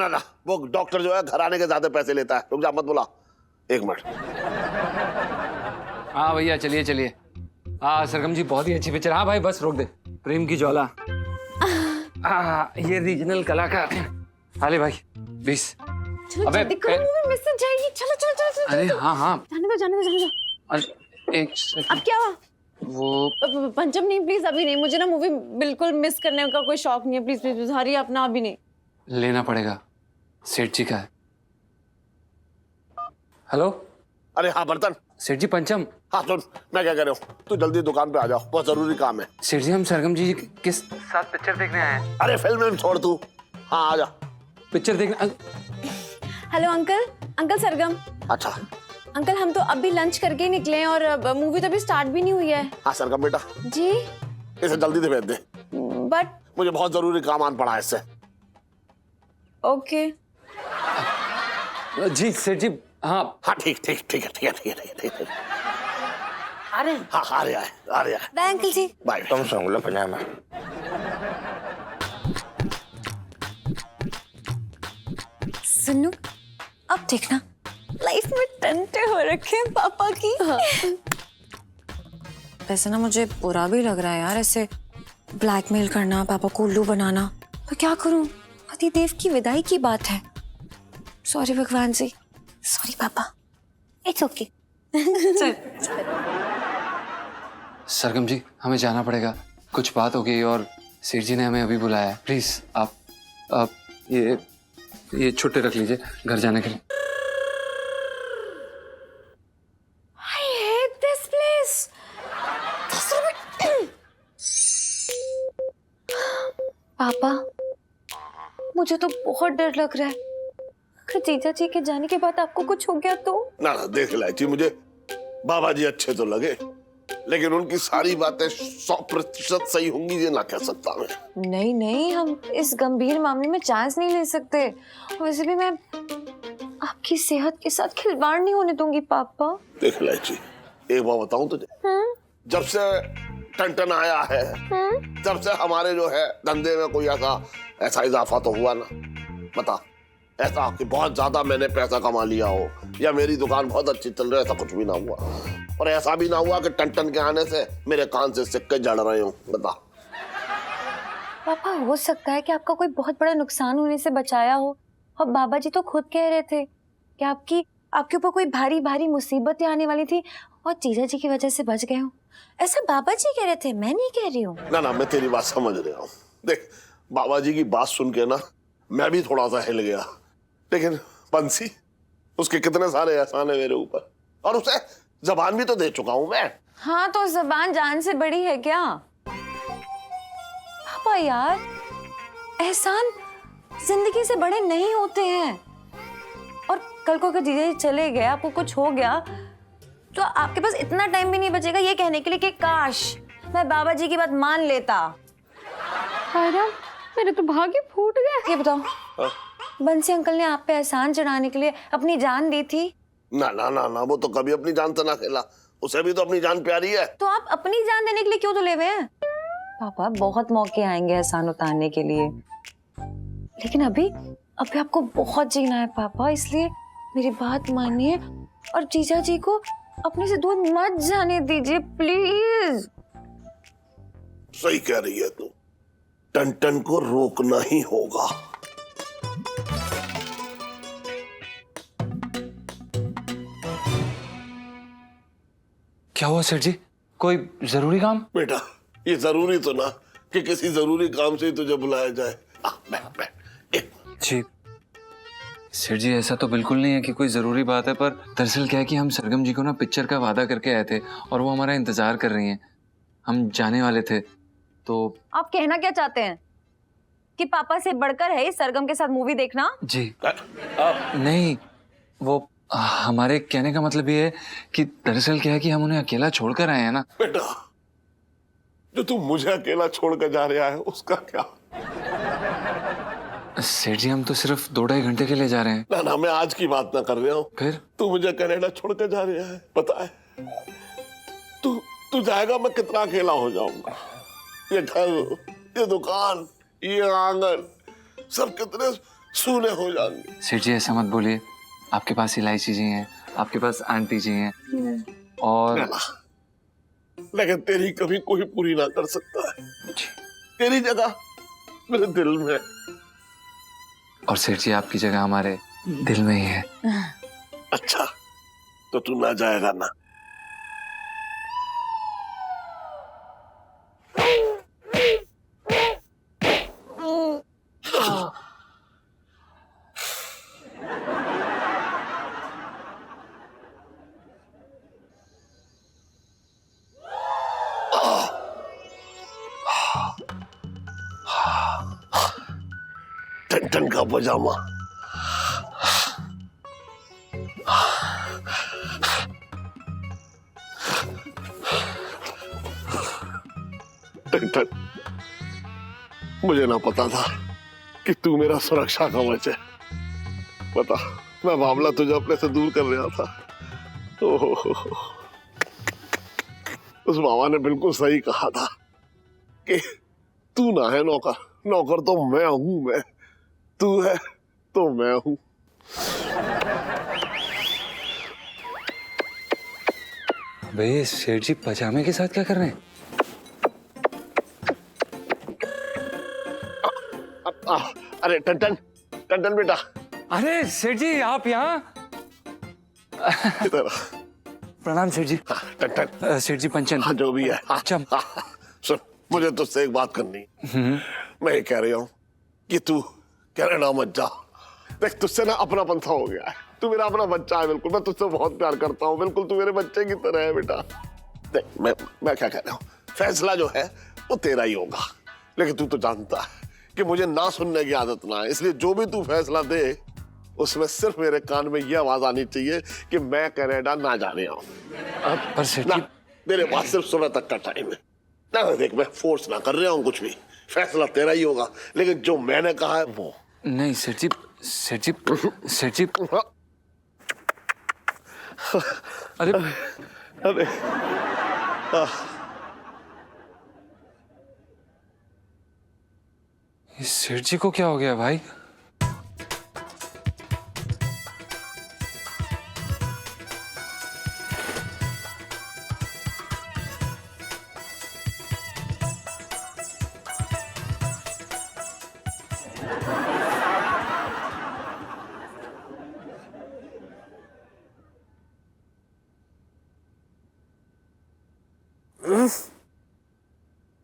ना, वो डॉक्टर जो है घर आने के ज्यादा पैसे लेता है। रुक जा, मत बुला। 1 मिनट। हाँ भैया चलिए चलिए। हाँ सरगम जी बहुत ही अच्छी पिक्चर। हाँ भाई बस रोक दे। प्रेम की ज्वाला। ये रीजनल कलाकार हैं। हाले भाई 20। अबे मिस हो जाएगी। चलो अरे हाँ जाने दो। अरे एक अब क्या हुआ? वो पंचम नहीं प्लीज, अभी नहीं। मुझे ना मूवी बिल्कुल मिस करने का कोई शौक नहीं है। प्लीज हरी अपना, अभी नहीं। लेना पड़ेगा, सेठ जी का है। हेलो अरे हाँ बर्तन। सेठ जी पंचम। हाँ सुन, मैं क्या कह रहा हूँ, तू जल्दी दुकान पे आ जाओ, बहुत जरूरी काम है। सेठ जी हम सरगम जी के साथ पिक्चर देखने आए हैं। अरे फिल्म छोड़ तू, हाँ आ जा। पिक्चर देखने। हेलो अंकल सरगम। अच्छा अंकल हम तो अभी लंच करके ही निकले हैं और मूवी तो अभी स्टार्ट भी नहीं हुई है। हाँ सरगम बेटा, जी इसे जल्दी से भेज दे, बट मुझे बहुत जरूरी काम आन पड़ा है इससे। ओके। जी सेठ जी। हाँ हाँ ठीक है। अरे हाँ आ रहा है। बाय अंकल जी। बाय। तुम सुन लो पजामा। सुनो अब देखना, लाइफ में टंटे हो रखे हैं पापा की। वैसे ना मुझे बुरा भी लग रहा है यार, ऐसे ब्लैकमेल करना, पापा को उल्लू बनाना। तो क्या करूं, पति देव की विदाई की बात है। सॉरी भगवान जी, सॉरी पापा। It's okay. सरगम जी हमें जाना पड़ेगा, कुछ बात हो गई और सेठ जी ने हमें अभी बुलाया है। प्लीज आप ये छुट्टी रख लीजिए घर जाने के लिए। I hate this place. पापा मुझे तो बहुत डर लग रहा है, अगर जीजा जी के जाने के बाद आपको कुछ हो गया तो। ना देख इलायची, मुझे बाबा जी अच्छे तो लगे, लेकिन उनकी सारी बातें 100% सही होंगी ये ना कह सकता मैं। नहीं हम इस गंभीर मामले में चांस नहीं ले सकते। वैसे भी मैं आपकी सेहत के साथ खिलवाड़ नहीं होने दूंगी पापा। देख इलायची, एक बात बताऊं तुझे, जब से टन आया है, जब से हमारे जो है धंधे में कोई ऐसा इजाफा तो हुआ ना। बता, ऐसा कि बहुत ज्यादा मैंने पैसा कमा लिया हो या मेरी दुकान बहुत अच्छी चल रही है, ऐसा कुछ भी ना हुआ। और ऐसा भी ना हुआ कि टन के आने से मेरे कान से सिक्के जड़ रहे हो। बता पापा, हो सकता है कि आपका कोई बहुत बड़ा नुकसान होने से बचाया हो, और बाबा जी तो खुद कह रहे थे कि आपके ऊपर कोई भारी भारी मुसीबतें आने वाली थी और जीजा जी की वजह से बच गए हो। ऐसा बाबा जी कह रहे थे, मैं नहीं कह रही हूँ। ना मैं तेरी बात समझ रहा हूँ। देख, बाबा जी की बात सुन के ना मैं भी थोड़ा सा हिल गया, लेकिन बंसी, उसके कितने सारे एहसान है मेरे ऊपर, और उसे जबान भी तो दे चुका हूं मैं। हाँ तो जबान जान से बड़ी है क्या? पापा यार, एहसान जिंदगी से बड़े नहीं होते हैं। और कल को अगर जीजा जी चले गए, आपको कुछ हो गया, तो आपके पास इतना टाइम भी नहीं बचेगा ये कहने के लिए कि काश मैं बाबा जी की बात मान लेता। अरे मेरे तो भाग्य फूट गया। ये बताओ, बंसी अंकल ने आप पे एहसान चढ़ाने के लिए अपनी जान दी थी? ना ना ना ना, वो तो कभी अपनी जान से ना खेला, उसे भी तो अपनी जान प्यारी है। तो आप अपनी जान देने के लिए क्यों तुले हुए हैं? पापा बहुत मौके आएंगे एहसान उतारने के लिए, लेकिन अभी आपको बहुत जीना है पापा, इसलिए मेरी बात मानिए और जीजा जी को अपने से दूर मत जाने दीजिए प्लीज। सही कह रही है तू, टन को रोकना ही होगा। क्या हुआ सेठ जी, कोई जरूरी काम? बेटा, ये जरूरी तो ना कि किसी जरूरी काम से ही तुझे बुलाया जाए। बैठ बैठ। जी सेठ जी, ऐसा तो बिल्कुल नहीं है कि कोई जरूरी बात है, पर दरअसल क्या है कि हम सरगम जी को ना पिक्चर का वादा करके आए थे और वो हमारा इंतजार कर रही हैं। हम जाने वाले थे तो। आप कहना क्या चाहते हैं कि पापा से बढ़कर है सरगम के साथ मूवी देखना? जी नहीं, वो हमारे कहने का मतलब ये है कि दरअसल क्या है कि हम उन्हें अकेला छोड़कर आए हैं ना। बेटा, जो तू मुझे अकेला छोड़कर जा रहा है उसका क्या? सेठ जी, हम तो सिर्फ 2-2.5 घंटे के लिए जा रहे हैं। ना ना, मैं आज की बात ना कर रहा हूँ। फिर तू मुझे कनाडा छोड़कर जा रहा है, पता है? तू जाएगा, मैं कितना अकेला हो जाऊंगा। ये घर, ये दुकान, ये आंगन, सब कितने सूने हो जाएंगे। सेठ जी ऐसा मत बोलिए, आपके पास इलायची जी हैं, आपके पास आंटी जी हैं, और लेकिन तेरी कभी कोई पूरी ना कर सकता है। तेरी जगह मेरे दिल में। और सेठ जी, आपकी जगह हमारे दिल में ही है। अच्छा, तो तू ना जाएगा ना? टन का पजामा, टन, मुझे ना पता था कि तू मेरा सुरक्षा कवच है। पता, मैं मामला तुझे अपने से दूर कर रहा था। उस मामा ने बिल्कुल सही कहा था कि तू ना है नौकर, नौकर तो मैं हूं। मैं, तू है तो मैं हूं। भाई सेठ जी पजामे के साथ क्या कर रहे हैं? अरे टन बेटा। अरे सेठ जी, आप यहाँ? इधर। प्रणाम सेठ जी। टन सेठ जी पंचन। हाँ, जो भी है। अच्छा सुन, मुझे तुझसे एक बात करनी। मैं ये कह रहा हूँ कि तू कनाडा मत जा। देख, तुझसे ना अपना पंथा हो गया है। तू मेरा अपना बच्चा है, बिल्कुल। मैं तुझसे बहुत प्यार करता हूँ, बिल्कुल तू मेरे बच्चे की तरह है बेटा। देख, मैं क्या कह रहा हूँ, फैसला जो है वो तेरा ही होगा, लेकिन तू तो जानता है कि मुझे ना सुनने की आदत ना है। इसलिए जो भी तू फैसला दे, उसमें सिर्फ मेरे कान में ये आवाज आनी चाहिए कि मैं कनाडा ना जाने आऊं। पर सेठ ना, जी, मेरे पास सिर्फ सुबह तक का टाइम है ना। देख, मैं फोर्स ना कर रहा हूँ कुछ भी, फैसला तेरा ही होगा, लेकिन जो मैंने कहा है वो। नहीं सेठ जी, सेठ जी, सेठ जी, अरे अरे इस सेठ जी को क्या हो गया भाई?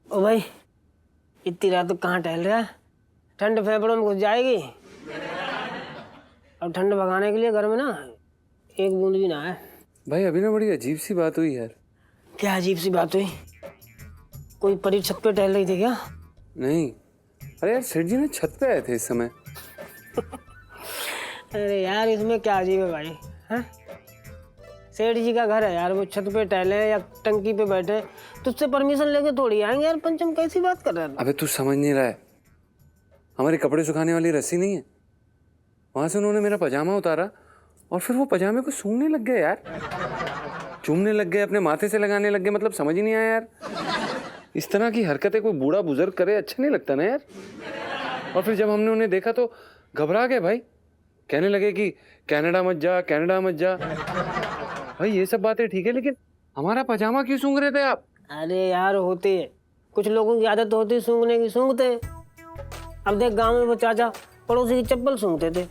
ओ भाई, इतनी रात तो कहाँ टहल रहा है? ठंड फेफड़ों में घुस जाएगी। अब ठंड भगाने के लिए घर में ना एक बूंद भी ना है। भाई अभी ना बड़ी अजीब सी बात हुई यार। क्या अजीब सी बात हुई? कोई परी छत पे टहल रही थी क्या? नहीं, अरे यार सेठ जी ने छत पे आए थे इस समय। अरे यार इसमें क्या अजीब है भाई? हैं? सेठ जी का घर है यार, वो छत पे टहले या टंकी पे बैठे, तुझसे परमिशन लेके थोड़ी आएंगे यार। पंचम कैसी बात कर रहा है? अबे तू समझ नहीं रहा है, हमारे कपड़े सुखाने वाली रस्सी नहीं है, वहां से उन्होंने मेरा पजामा उतारा और फिर वो पजामे को सूंघने लग गए यार, चूमने लग गए, अपने माथे से लगाने लग गए। मतलब समझ ही नहीं आया यार, इस तरह की हरकतें कोई बूढ़ा बुजुर्ग करे अच्छा नहीं लगता ना यार। और फिर जब हमने उन्हें देखा तो घबरा गए भाई, कहने लगे कि कनाडा मत जा, कनाडा मत जा। भाई ये सब बातें ठीक है, लेकिन हमारा पजामा क्यों सूंघ रहे थे आप? अरे यार होती है, कुछ लोगों की आदत होती है सूंघने की, सूंघते हैं। अब देख गांव में वो चाचा पड़ोसी की चप्पल सूंघते थे,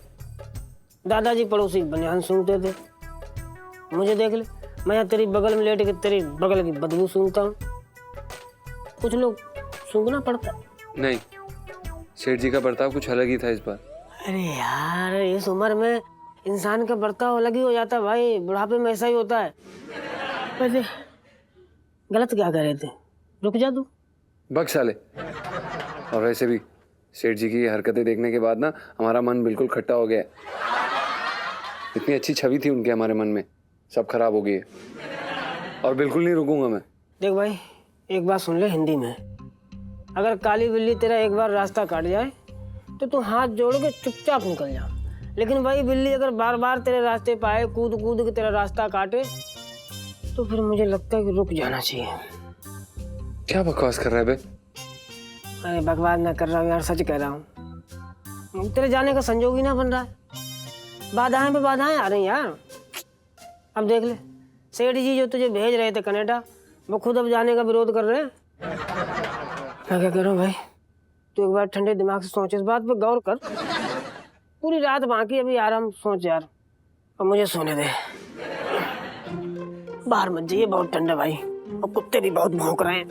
दादाजी पड़ोसी की बनियान सूंघते थे। मुझे देख ले, मैं यहाँ तेरी बगल में लेट के तेरी बगल की बदबू सूंघता हूँ। कुछ लोग सूंघना पड़ता है। नहीं, सेठ जी का बर्ताव कुछ अलग ही था इस बार। अरे यार इस उम्र में इंसान का बर्ताव अलग ही हो जाता है भाई, बुढ़ापे में ऐसा ही होता है। वैसे गलत क्या कर रहे थे? रुक जा तू। बक साले। और वैसे भी सेठ जी की हरकतें देखने के बाद ना हमारा मन बिल्कुल खट्टा हो गया है। इतनी अच्छी छवि थी उनके हमारे मन में, सब खराब हो गई है। और बिल्कुल नहीं रुकूंगा मैं। देख भाई एक बात सुन ले हिंदी में, अगर काली बिल्ली तेरा एक बार रास्ता काट जाए तो तू हाथ जोड़ के चुपचाप निकल जा। लेकिन भाई बिल्ली अगर बार बार तेरे रास्ते पे आए, कूद कूद के तेरा रास्ता काटे, तो फिर मुझे लगता है कि रुक जाना चाहिए। क्या बकवास कर रहा है बे? अरे बकवास ना कर रहा हूँ यार, सच कह रहा हूँ। तेरे जाने का संजोग ही ना बन रहा है, बाधाएं पे बाधाएं आ रही यार। अब देख ले सेठ जी जो तुझे भेज रहे थे कनाडा, वो खुद अब जाने का विरोध कर रहे हैं। मैं क्या कह रहा हूँ भाई, तू एक बार ठंडे दिमाग से सोच, इस बात पे गौर कर। पूरी रात बाकी अभी आराम सोच यार, और मुझे सोने दे। बाहर मत जाइए, बहुत ठंडा भाई, और कुत्ते भी बहुत भौंक रहे हैं।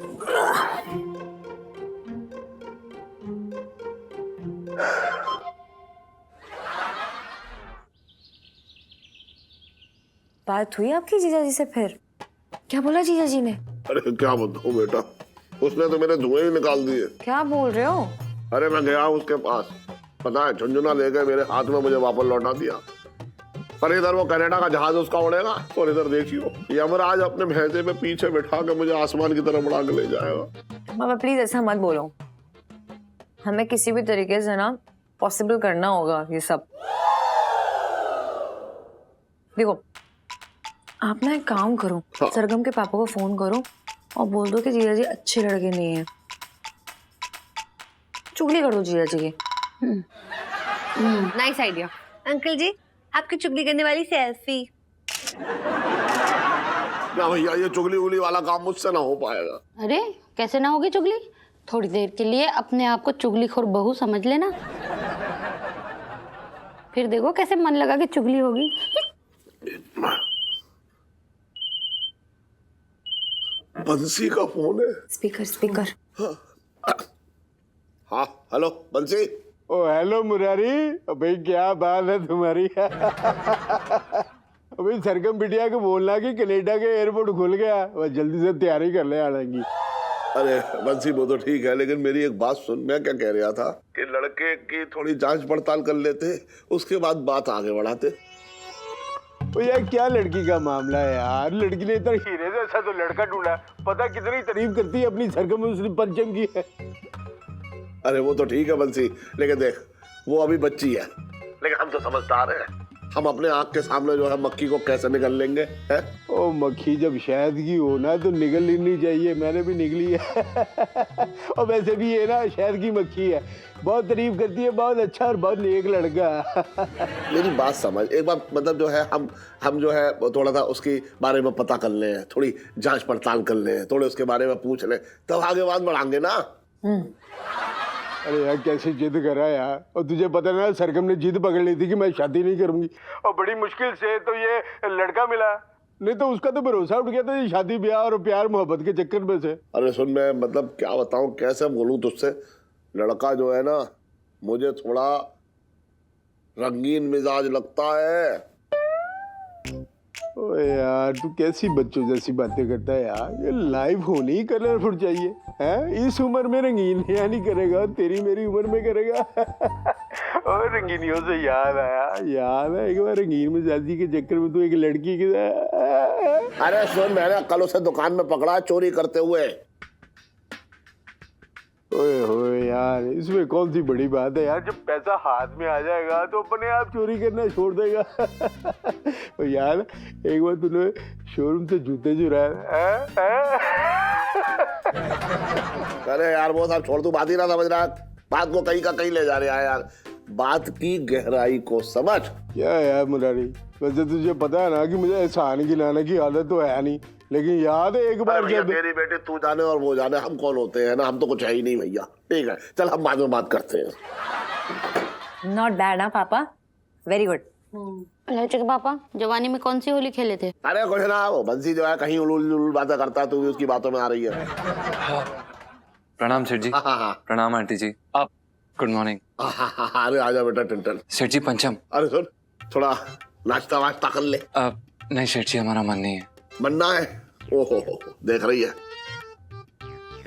बात हुई आपकी जीजा जी से फिर? क्या बोला जीजा जी ने? अरे क्या बताऊं बेटा, उसने तो मेरे धुएं ही निकाल दिए। क्या बोल रहे हो? अरे मैं गया उसके पास, पता है झुंझुना ले गए मेरे हाथ में, मुझे वापस लौटा दिया। पर इधर वो कनाडा का जहाज उसका उड़ेगा और इधर देखियो यमराज अपने भैंसे पे पीछे बिठा के मुझे आसमान की तरफ उड़ा के ले जाएगा। बाबा प्लीज ऐसा मत बोलो, हमें किसी भी तरीके से ना पॉसिबल करना होगा ये सब। देखो आप ना एक काम करो, हाँ। सरगम के पापा को फोन करो और बोल दो कि जीजा जी अच्छे लड़के नहीं है। चुगली कर दो जीजा जी की। Nice idea. अंकल जी आपकी चुगली करने वाली सेल्फी। ना भैया ये चुगली उगली वाला काम मुझसे ना हो पाएगा। अरे कैसे ना होगी चुगली? थोड़ी देर के लिए अपने आप को चुगलीखोर बहू समझ लेना, फिर देखो कैसे मन लगा के चुगली होगी। बंसी का फोन है। Speaker speaker. हाँ हेलो बंसी। ओ हेलो मुरारी, भाई क्या बात है तुम्हारी? अभी सरगम बिटिया को बोलना कि कनाडा के एयरपोर्ट खुल गया, वह जल्दी से तैयारी कर ले आने की। अरे बंसी वो तो ठीक है, लेकिन मेरी एक बात सुन। मैं क्या कह रहा था कि लड़के की थोड़ी जांच पड़ताल कर लेते, उसके बाद बात आगे बढ़ाते। ओ यार क्या लड़की का मामला है यार, लड़की ने इतना हीरे जैसा तो लड़का ढूंढा, पता कितनी तारीफ करती है अपनी सरगम, उसने पंचम की है। अरे वो तो ठीक है बंसी, लेकिन देख वो अभी बच्ची है, लेकिन हम तो समझदार हैं। हम अपने आँख के सामने जो है मक्खी को कैसे निगल लेंगे है? ओ मक्खी जब शहद की हो ना तो निगल लेनी चाहिए, मैंने भी निगली है। और वैसे भी ये ना शहद की मक्खी है, बहुत तारीफ करती है, बहुत अच्छा और बहुत नेक लड़का। मेरी बात समझ एक बार, मतलब जो है हम जो है थोड़ा सा उसके बारे में पता कर लें, थोड़ी जांच पड़ताल कर लें, थोड़े उसके बारे में पूछ लें, तब आगे बात बढ़ाएंगे ना। अरे यार कैसे जिद करा यार, और तुझे पता ना सरगम ने जिद पकड़ ली थी कि मैं शादी नहीं करूंगी, और बड़ी मुश्किल से तो ये लड़का मिला, नहीं तो उसका तो भरोसा उठ गया था ये शादी ब्याह और प्यार मोहब्बत के चक्कर में से। अरे सुन, मैं मतलब क्या बताऊं, कैसे बोलूं तुझसे, लड़का जो है ना मुझे थोड़ा रंगीन मिजाज लगता है। ओए यार तू कैसी बच्चों जैसी बातें करता है यार। ये लाइफ होनी ही कलरफुल चाहिए है। इस उम्र में रंगीन नहीं करेगा, तेरी मेरी उम्र में करेगा। और रंगीनियों से याद है एक बार रंगीन मिजाजी के चक्कर में तू एक लड़की के साथ। अरे सुन, मैंने कल उसे दुकान में पकड़ा चोरी करते हुए। ओए होए यार, इसमें कौन सी बड़ी बात है यार। जब पैसा हाथ में आ जाएगा तो अपने आप चोरी करना छोड़ देगा। और यार एक बार तूने शोरूम से जूते चुराए। अरे यार वो सब छोड़, तू बात ही ना समझ रहा, बात को कहीं का कहीं ले जा रहा है यार। बात की गहराई को समझ। क्या यार मुरारी, वैसे तुझे पता है ना कि मुझे एहसान गिनाने की आदत तो है नहीं, लेकिन याद है एक बार जब मेरी बेटी तू जाने और वो जाने, हम कौन होते हैं ना, हम तो कुछ है ही नहीं भैया। ठीक है चल हम बाद में बात करते हैं। नॉट बैड ना पापा, वेरी गुड। इलायची के पापा जवानी में कौन सी होली खेले थे? अरे कुछ ना, वो बंसी जो है कहीं उलूल उलूल बातें करता है, तू भी उसकी बातों में आ रही है। प्रणाम सेठ जी। हाँ। प्रणाम आंटी जी। आप गुड मॉर्निंग। अरे आजा बेटा टिंटन। सेठ जी पंचम। अरे सुन, थोड़ा नाश्ता वाश्ता कर ले। नहीं सेठ जी, हमारा मन नहीं है। बनना है? ओहो देख रही है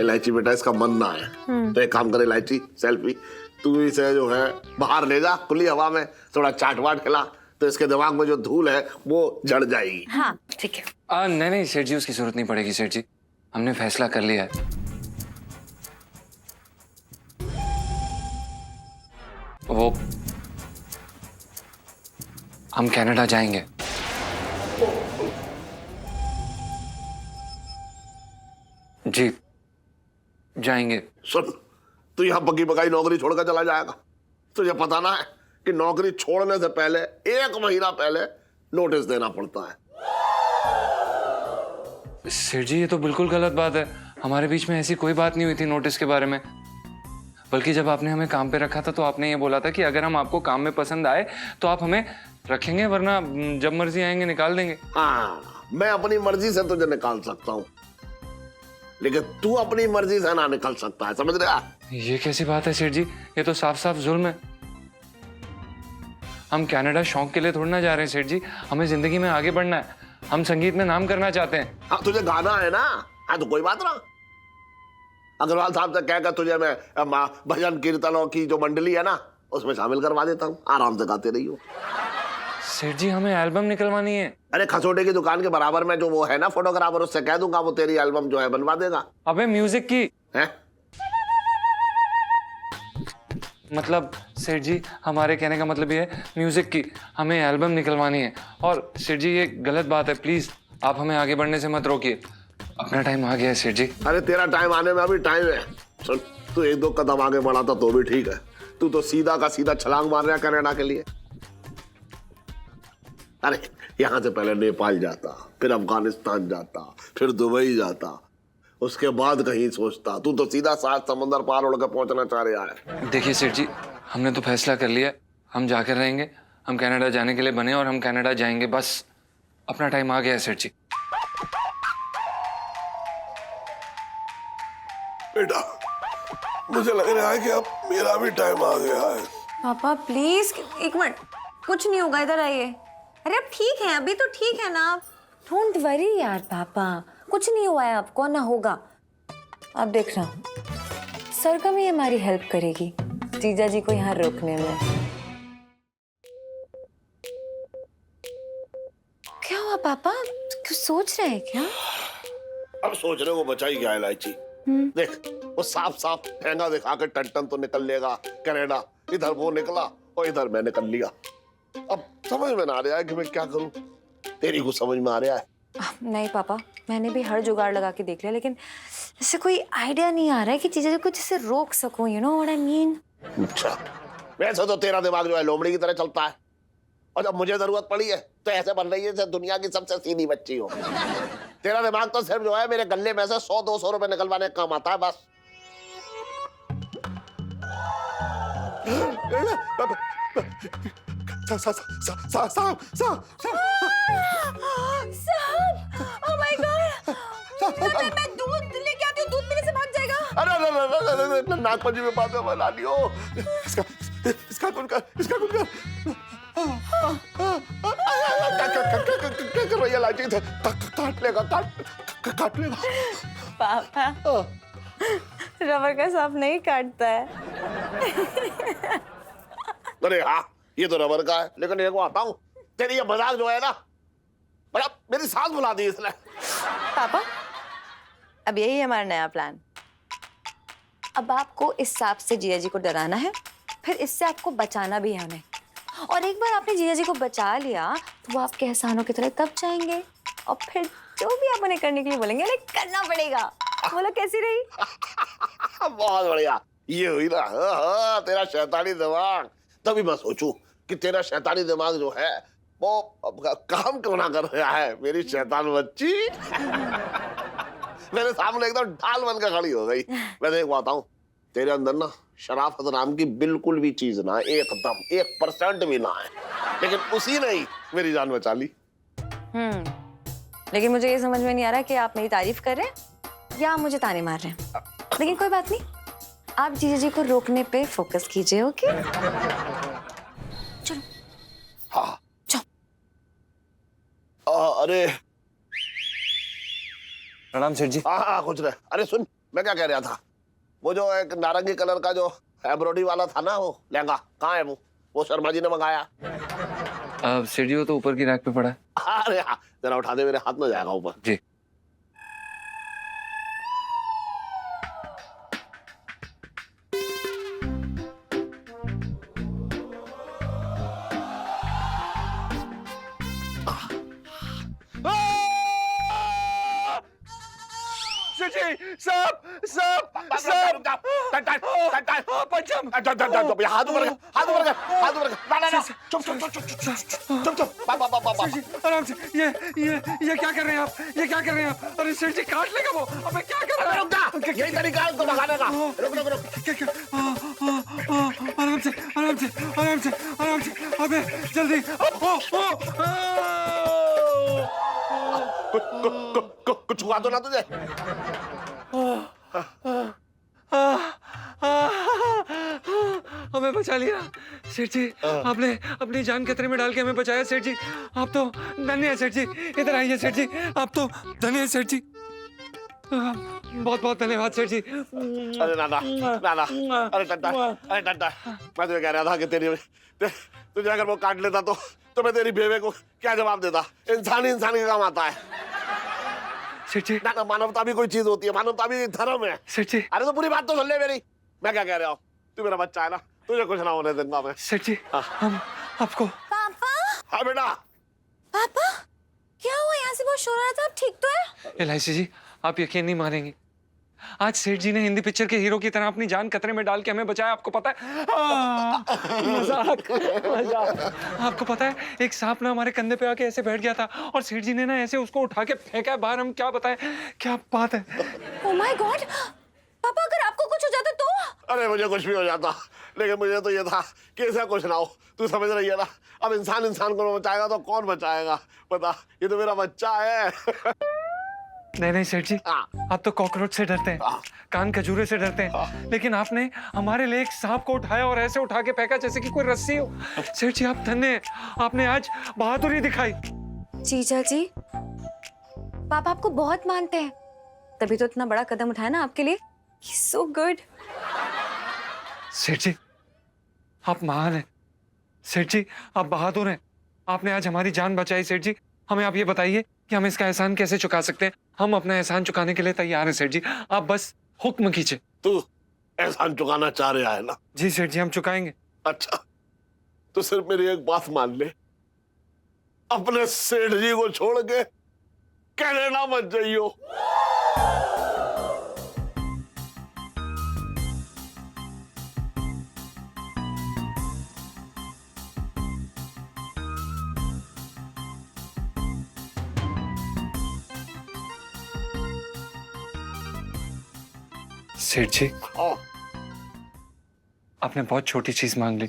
इलायची बेटा, इसका मन ना है। तो एक काम करे इलायची, सेल्फी तू इसे जो है बाहर ले जा खुली हवा में, थोड़ा चाट वाट खिला, तो इसके दिमाग में जो धूल है वो जड़ जाएगी। हाँ ठीक है। नहीं सेठ जी, उसकी जरूरत नहीं पड़ेगी सेठ जी, हमने फैसला कर लिया है। वो हम कनाडा जाएंगे। जी जाएंगे। सुन, तू यहाँ पक्की पकाई नौकरी छोड़कर चला जाएगा, तुझे पता ना है कि नौकरी छोड़ने से पहले 1 महीना पहले नोटिस देना पड़ता है। सेठ जी ये तो बिल्कुल गलत बात है, हमारे बीच में ऐसी कोई बात नहीं हुई थी नोटिस के बारे में। बल्कि जब आपने हमें काम पे रखा था तो आपने ये बोला था कि अगर हम आपको काम में पसंद आए तो आप हमें रखेंगे, वरना जब मर्जी आएंगे निकाल देंगे। हाँ, मैं अपनी मर्जी से तुझे निकाल सकता हूँ, लेकिन तू अपनी मर्जी से ना निकल सकता है, समझ रहा? ये कैसी बात है सेठ जी, ये तो साफ साफ जुल्म है। हम कनाडा शौक के लिए थोड़ी ना जा रहे हैं सेठ जी, हमें जिंदगी में आगे बढ़ना है, हम संगीत में नाम करना चाहते हैं। हाँ तुझे गाना है ना, हाँ तो कोई बात ना, अग्रवाल साहब से कहकर तुझे मैं भजन कीर्तनों की जो मंडली है ना उसमें शामिल करवा देता हूँ, आराम से गाते रहियो। सेठ जी हमें एल्बम निकलवानी है। अरे खसोटे की दुकान के बराबर में जो वो है ना फोटोग्राफर, उससे कह दूंगा वो तेरी एल्बम जो है बनवा देगा। अबे म्यूजिक की है? मतलब सेठ जी हमारे कहने का मतलब ये है म्यूजिक की हमें एल्बम निकलवानी है। और सेठ जी ये गलत बात है, प्लीज आप हमें आगे बढ़ने से मत रोकिए, अपना टाइम आ गया है सेठ जी। अरे तेरा टाइम आने में अभी टाइम है। सुन, तू 1-2 कदम आगे बढ़ा था तो भी ठीक है, तू तो सीधा का सीधा छलांग मार रहा है कनाडा के लिए। अरे यहाँ से पहले नेपाल जाता, फिर अफगानिस्तान जाता, फिर दुबई जाता, उसके बाद कहीं सोचता, तू तो सीधा 7 समंदर पार उड़ के पहुंचना चाह रहा है। देखिए सेठ जी हमने तो फैसला कर लिया, हम जाकर रहेंगे, हम कनाडा जाने के लिए बने और हम कनाडा जाएंगे, बस अपना टाइम आ गया है सेठ जी। बेटा मुझे लग रहा है कि अब मेरा भी टाइम आ गया है। पापा प्लीज 1 मिनट, कुछ नहीं होगा, इधर आइए। अरे अब ठीक है, अभी तो ठीक है ना, डोंट वरी यार पापा, कुछ नहीं हुआ है आपको, ना होगा। अब देख रहा हूँ सरगम ही हमारी हेल्प करेगी जीजा जी को यहाँ रोकने में। क्या हुआ पापा, कुछ सोच रहे हैं क्या? अब सोचने को बचा ही क्या इलायची। देख वो साफ साफ ठेंगा दिखा के टन तो निकल लेगा कनाडा, इधर वो निकला और इधर मैं निकल लिया। अब समझ में ना आ रहा है कि मैं क्या करूं, तेरी को समझ में आ रहा है? नहीं पापा, मैंने भी हर जुगाड़ लगा के देख लिया, लेकिन इससे कोई आइडिया नहीं आ रहा है कि चीजें कुछ इसे रोक सकूं, you know what I mean. अच्छा, वैसे तो तेरा दिमाग जो है लोमड़ी की तरह चलता है, और जब मुझे जरूरत पड़ी है तो ऐसे बन रही है जैसे दुनिया की सबसे सीधी बच्ची हो। तेरा दिमाग तो सिर्फ जो है मेरे गले में से 100-200 रुपए निकलवाने का काम आता है बस। Oh my God! मैं दूध लेके आती हूँ, दूध पीने से भाग जाएगा। अरे नागपंचमी में बात में ला लियो। इसका कुछ कर। क्या कर रही है लाची? काट लेगा, काट लेगा। पापा रबर का सांप नहीं काटता है। अरे हाँ, ये तो रबर का है, लेकिन एक बात बताऊं, तेरी ये मजाक जो है ना, मतलब मेरी सांस बुला दी इसने। पापा अब यही है हमारा नया प्लान। अब आपको इस सांप से जिया जी को डराना है, फिर इससे आपको बचाना भी है उन्हें। और एक बार आपने जिया जी को बचा लिया तो वो आपके एहसानों की तरह तब जाएंगे, और फिर जो भी आप उन्हें करने के लिए बोलेंगे उन्हें करना पड़ेगा। बोलो कैसी रही? बहुत बढ़िया, ये हुई ना। हाँ, तेरा शैतानी दिमाग। तभी मैं सोचूं कि तेरा शैतानी दिमाग जो है वो काम क्यों ना कर रहा है। मेरी शैतान बच्ची मेरे सामने एकदम ढाल बनकर खड़ी हो गई। मैं देख पाता हूँ तेरे अंदर ना शराफत नाम की बिल्कुल भी चीज ना है, एकदम 1% भी ना है, लेकिन उसी ने ही मेरी जान बचा ली। लेकिन मुझे ये समझ में नहीं आ रहा कि आप मेरी तारीफ कर रहे हैं या आप मुझे ताने मार रहे हैं। लेकिन कोई बात नहीं, आप जीजा जी को रोकने पे फोकस कीजिए। ओके चलो। हाँ चलो। अरे प्रणाम सेठ जी। हाँ कुछ नहीं। अरे सुन, मैं क्या कह रहा था, वो जो एक नारंगी कलर का जो एम्ब्रॉयडरी वाला था ना, वो लहंगा कहाँ है? वो शर्मा जी ने मंगाया। सेठ जी वो तो ऊपर की रैक पे पड़ा है। अरे हाँ, जरा उठा दे, मेरे हाथ में जाएगा ऊपर। जी। सब सब सब पंचम हाथ ऊपर कर, हाथ ऊपर कर, हाथ ऊपर कर। ना चुप चुप चुप चुप चुप चुप। आराम से। ये क्या कर रहे हैं आप? ये क्या कर रहे हैं आप? अरे सेठ जी काट लेगा वो। अबे क्या कर रहे हैं? रुक जा, यही तरीका है उसको भगाने का। रुक रुक रुक। क्या आराम से आराम से आराम से आराम से। अबे जल्दी। कुछ हुआ तो ना तुझे? हमें बचा लिया सेठ जी। आपने अपनी जान खतरे में डाल के हमें बचाया सेठ जी। आप तो धन्य है सेठ जी। इधर आइए सेठ जी, आप तो धन्य है सेठ जी। बहुत बहुत धन्यवाद सेठ जी। अरे नाना, अरे टट्टा, मैं तुझे कह रहा था कि तुझे अगर वो काट लेता तो मैं तेरी बेवे को क्या जवाब देता? इंसान ही इंसान के काम आता है सेठ जी। ना, मानवता भी कोई चीज होती है, मानवता भी धर्म है सेठ जी। अरे तो पूरी बात तो सुन ले मेरी। मैं क्या कह रहा हूँ, तू मेरा बच्चा है ना, तुझे कुछ ना होने दूंगा मैं। सेठ जी हम आपको। पापा। हाँ बेटा। पापा क्या हुआ? यहाँ से बहुत शोर आ रहा था, आप ठीक तो है? एलआईसी जी आप यकीन नहीं मानेंगे, आज सेठ जी ने हिंदी पिक्चर के हीरो की तरह अपनी जान खतरे में डाल के हमें बचाया। आपको पता है? मजाक मजाक। आपको पता है एक सांप ना हमारे कंधे पे आके ऐसे बैठ गया था और सेठ जी ने ना ऐसे उसको उठा के फेंका है बाहर। हम क्या बताएं, क्या बात है। ओह माय गॉड पापा, अगर आपको कुछ हो जाता तो? अरे मुझे कुछ भी हो जाता, लेकिन मुझे तो ये था कि ऐसा कुछ ना हो। तू समझ रही है ना, अब इंसान इंसान को बचाएगा तो कौन बचाएगा? पता, ये तो मेरा बच्चा है। नहीं सेठ जी, आप तो कॉकरोच से डरते हैं, कान खजूरे से डरते हैं, लेकिन आपने हमारे लिए एक सांप को उठाया और ऐसे उठा के फेंका जैसे कि कोई रस्सी हो। सेठ जी आप धन्य हैं, आपने आज बहादुरी दिखाई। जीजा जी पापा आपको बहुत मानते हैं, तभी तो इतना बड़ा कदम उठाया ना आपके लिए। So good. सेठ जी आप महान हैं, सेठ जी आप बहादुर हैं, आपने आज हमारी जान बचाई। सेठ जी हमें आप ये बताइए कि हम इसका एहसान कैसे चुका सकते हैं? हम अपना एहसान चुकाने के लिए तैयार हैं सेठ जी, आप बस हुक्म कीजिए। तू एहसान चुकाना चाह रहा है ना? जी सेठ जी हम चुकाएंगे। अच्छा तो सिर्फ मेरी एक बात मान ले, अपने सेठ जी को छोड़ के कनाडा मत जाइयो। सेठ जी आपने बहुत छोटी चीज मांग ली।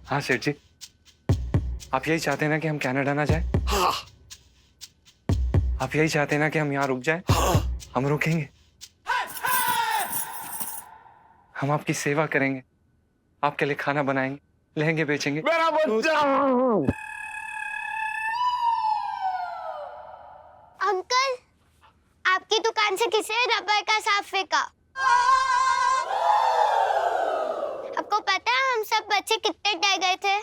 हाँ सेठ जी आप यही चाहते हैं ना कि हम कनाडा ना जाए? हाँ। आप यही चाहते हैं ना कि हम यहाँ रुक जाएं? हाँ। हम रुकेंगे, हम आपकी सेवा करेंगे, आपके लिए खाना बनाएंगे, लहंगे बेचेंगे। मेरा बच्चा। अंकल, आपकी दुकान से किसे रबर का सांप फेंका? आपको पता है हम सब बच्चे कितने डर गए थे?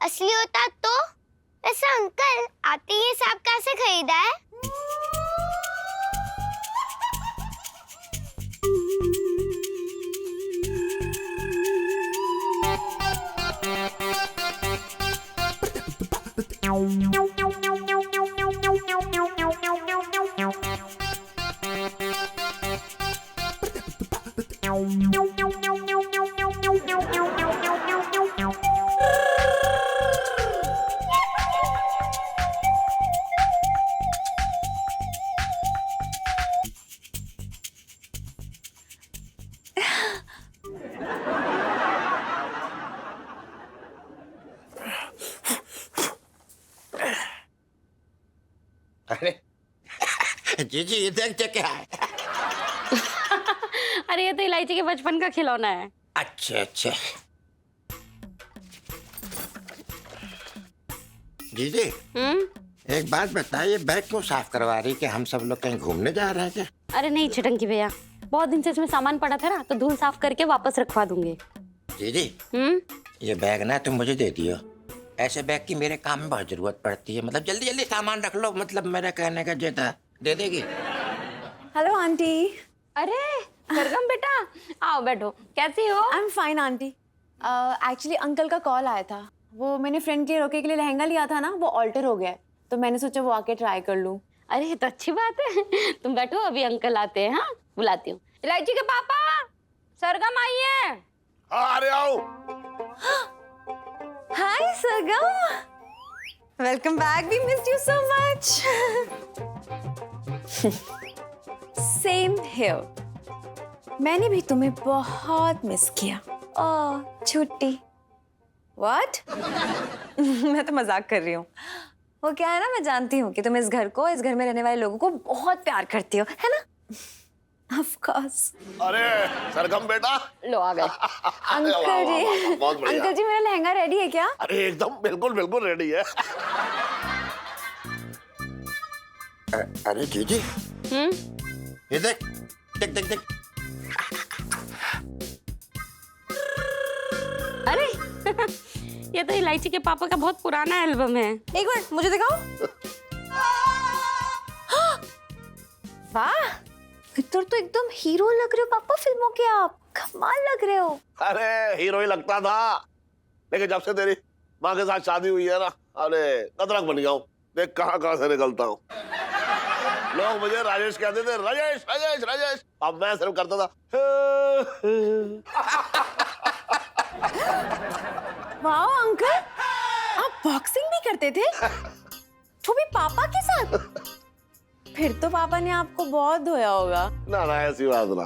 असली होता तो? वैसे अंकल, आपने ये सांप कहाँ से खरीदा है? अरे जीजी ये देख क्या है? अरे ये तो इलायची के बचपन का खिलौना है। अच्छा अच्छा। जीजी एक बात बताइए, बैग क्यों साफ करवा रही? कि हम सब लोग कहीं घूमने जा रहे हैं क्या? अरे नहीं छटंकी भैया, बहुत दिन से इसमें सामान पड़ा था ना, तो धूल साफ करके वापस रखवा दूंगी। जीजी ये बैग ना तुम मुझे दे दियो। ऐसे बैग की मेरे काम में बहुत जरूरत पड़ती है। मतलब जल्दी जल्दी सामान रख लो, मतलब मेरा कहने का ये था। दे देगी? Hello aunty. अरे सरगम बेटा, आओ बैठो। कैसी हो? I am fine aunty. Actually uncle का कॉल आया था। वो मैंने फ्रेंड के रोके के लिए लहंगा लिया था ना, वो ऑल्टर हो गया है, तो मैंने सोचा वो आके ट्राई कर लूं। अरे ये तो अच्छी बात है। तुम बैठो, अभी अंकल आते हैं। हाँ, बुलाती हूँ। इलायची के पापा, सरगम आई है। हाँ, अरे आओ। Hi Sargam, welcome back. We missed you so much. Same here. मैंने भी तुम्हें बहुत मिस किया। ओह छुट्टी। व्हाट? मैं तो मजाक कर रही हूँ। वो क्या है ना, मैं जानती हूँ कि तुम इस घर को, इस घर में रहने वाले लोगों को बहुत प्यार करती हो, है ना? Of course. अरे सरगम बेटा, लो आ गए। अंकल जी, बहुत बढ़िया। अंकल जी मेरा लहंगा रेडी है क्या? अरे एकदम बिल्कुल बिल्कुल रेडी है। अरे जीजी ये देख देख देख देख। अरे ये तो इलायची के पापा का बहुत पुराना एल्बम है। एक मिनट मुझे दिखाओ। वाह, फिर तो एकदम हीरो लग रहे हो पापा फिल्मों के। आप कमाल लग रहे हो। अरे हीरो ही लगता था, लेकिन जब से तेरी माँ के साथ शादी हुई है ना, अरे कतरक बन गया हूँ। देख कहाँ कहाँ से निकलता हूँ। लोग मुझे राजेश कहते थे, राजेश राजेश राजेश। अब मैं सिर्फ करता था। वाह अंकल, आप बॉक्सिंग भी करते थे? तो भी पापा के साथ? फिर तो पापा ने आपको बहुत धोया होगा। ना ना ऐसी बात ना।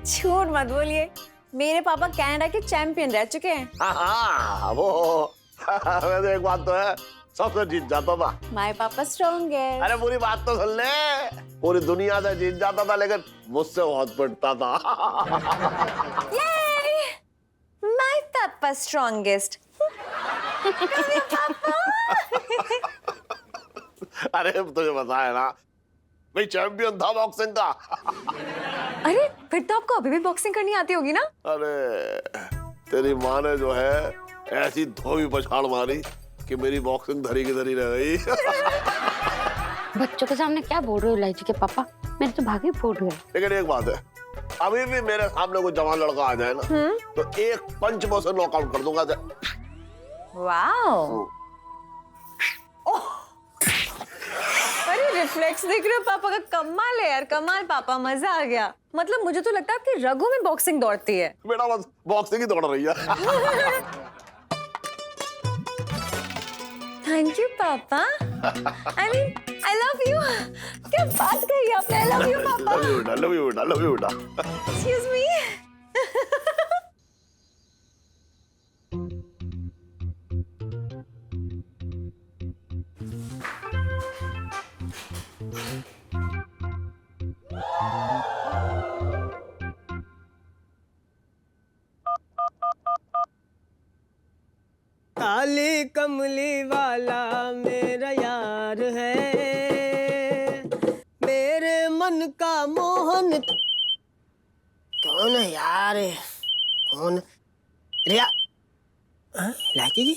झूठ मत बोलिए, मेरे पापा कनाडा के चैंपियन रह चुके हैं। हाँ वो वैसे एक बात तो है, सबसे जीत जाता था। माय पापा स्ट्रॉन्ग है। अरे पूरी बात तो सुन ले। पूरी दुनिया से जीत जाता था, लेकिन मुझसे बहुत पिटता था। माय पापा स्ट्रॉन्गेस्ट। अरे तुझे पता है ना, मैं चैंपियन था बॉक्सिंग का। अरे फिर तो आपको अभी भी बॉक्सिंग करनी आती होगी ना? अरे तेरी माँ ने जो है ऐसी धोबी पछाड़ मारी कि मेरी बॉक्सिंग धरी की धरी रह गई। बच्चों के सामने क्या बोल रहे हो इलायची के पापा? मेरे तो भागे फूट गए। लेकिन एक बात है, अभी भी मेरे सामने कोई जवान लड़का आ जाए ना, तो एक पंच में उसे नॉकआउट कर दूंगा। वाओ। अरे रिफ्लेक्स देख रहे हो पापा का? कमाल है यार, कमाल पापा, मजा आ गया। मतलब मुझे तो लगता है आपकी रगों में बॉक्सिंग दौड़ती है। बेटा बस बॉक्सिंग ही दौड़ रही है। थैंक यू पापा। I mean I love you. क्या बात कही आपने? आई लव यू पापा। लव यू बेटा, लव यू बेटा, लव यू बेटा। Excuse me. कमली वाला मेरा यार है, मेरे मन का मोहन। कौन है यार? कौन? रिया? हाँ, लाची जी।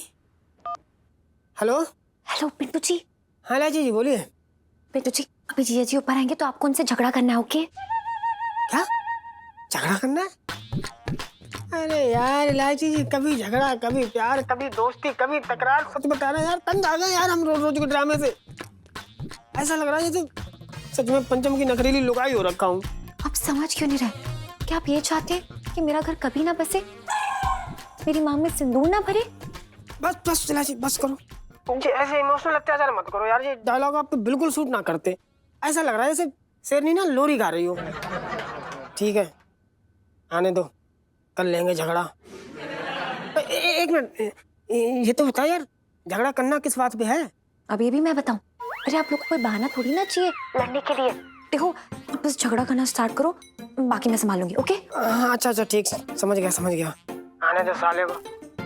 हेलो। हेलो पिंटू जी। हाँ लाची जी बोलिए। पिंटू जी अभी जीजा जी ऊपर आएंगे तो आपको उनसे झगड़ा करना है, ओके? क्या झगड़ा करना है? अरे यार इलायची जी, कभी झगड़ा कभी प्यार कभी दोस्ती कभी तकरार। सच बता रहे हैं यार, तंग आ गए यार हम रोज रोज के ड्रामे से। ऐसा लग रहा है जैसे सच में पंचम की नखरीली लुगाई हो रखा हूँ। आप समझ क्यों नहीं रहे? क्या आप ये चाहते हैं कि मेरा घर कभी ना बसे, मेरी मांग में सिंदूर ना भरे? बस बस इलायची बस करो, मुझे ऐसे इमोशनल अत्याचार मत करो यार। ये डायलॉग आप पे बिल्कुल सूट ना करते। ऐसा लग रहा है जैसे शेरनी ना लोरी गा रही हो। ठीक है आने दो, कर लेंगे झगड़ा। एक मिनट, ये तो बता यार, झगड़ा करना किस बात पे है? अब ये भी मैं बताऊं? अरे आप लोग को कोई बहाना थोड़ी ना चाहिए लड़ने के लिए। देखो बस झगड़ा करना स्टार्ट करो, बाकी मैं संभालूंगी, ओके? हाँ अच्छा अच्छा ठीक, समझ गया समझ गया। आने दो साले को,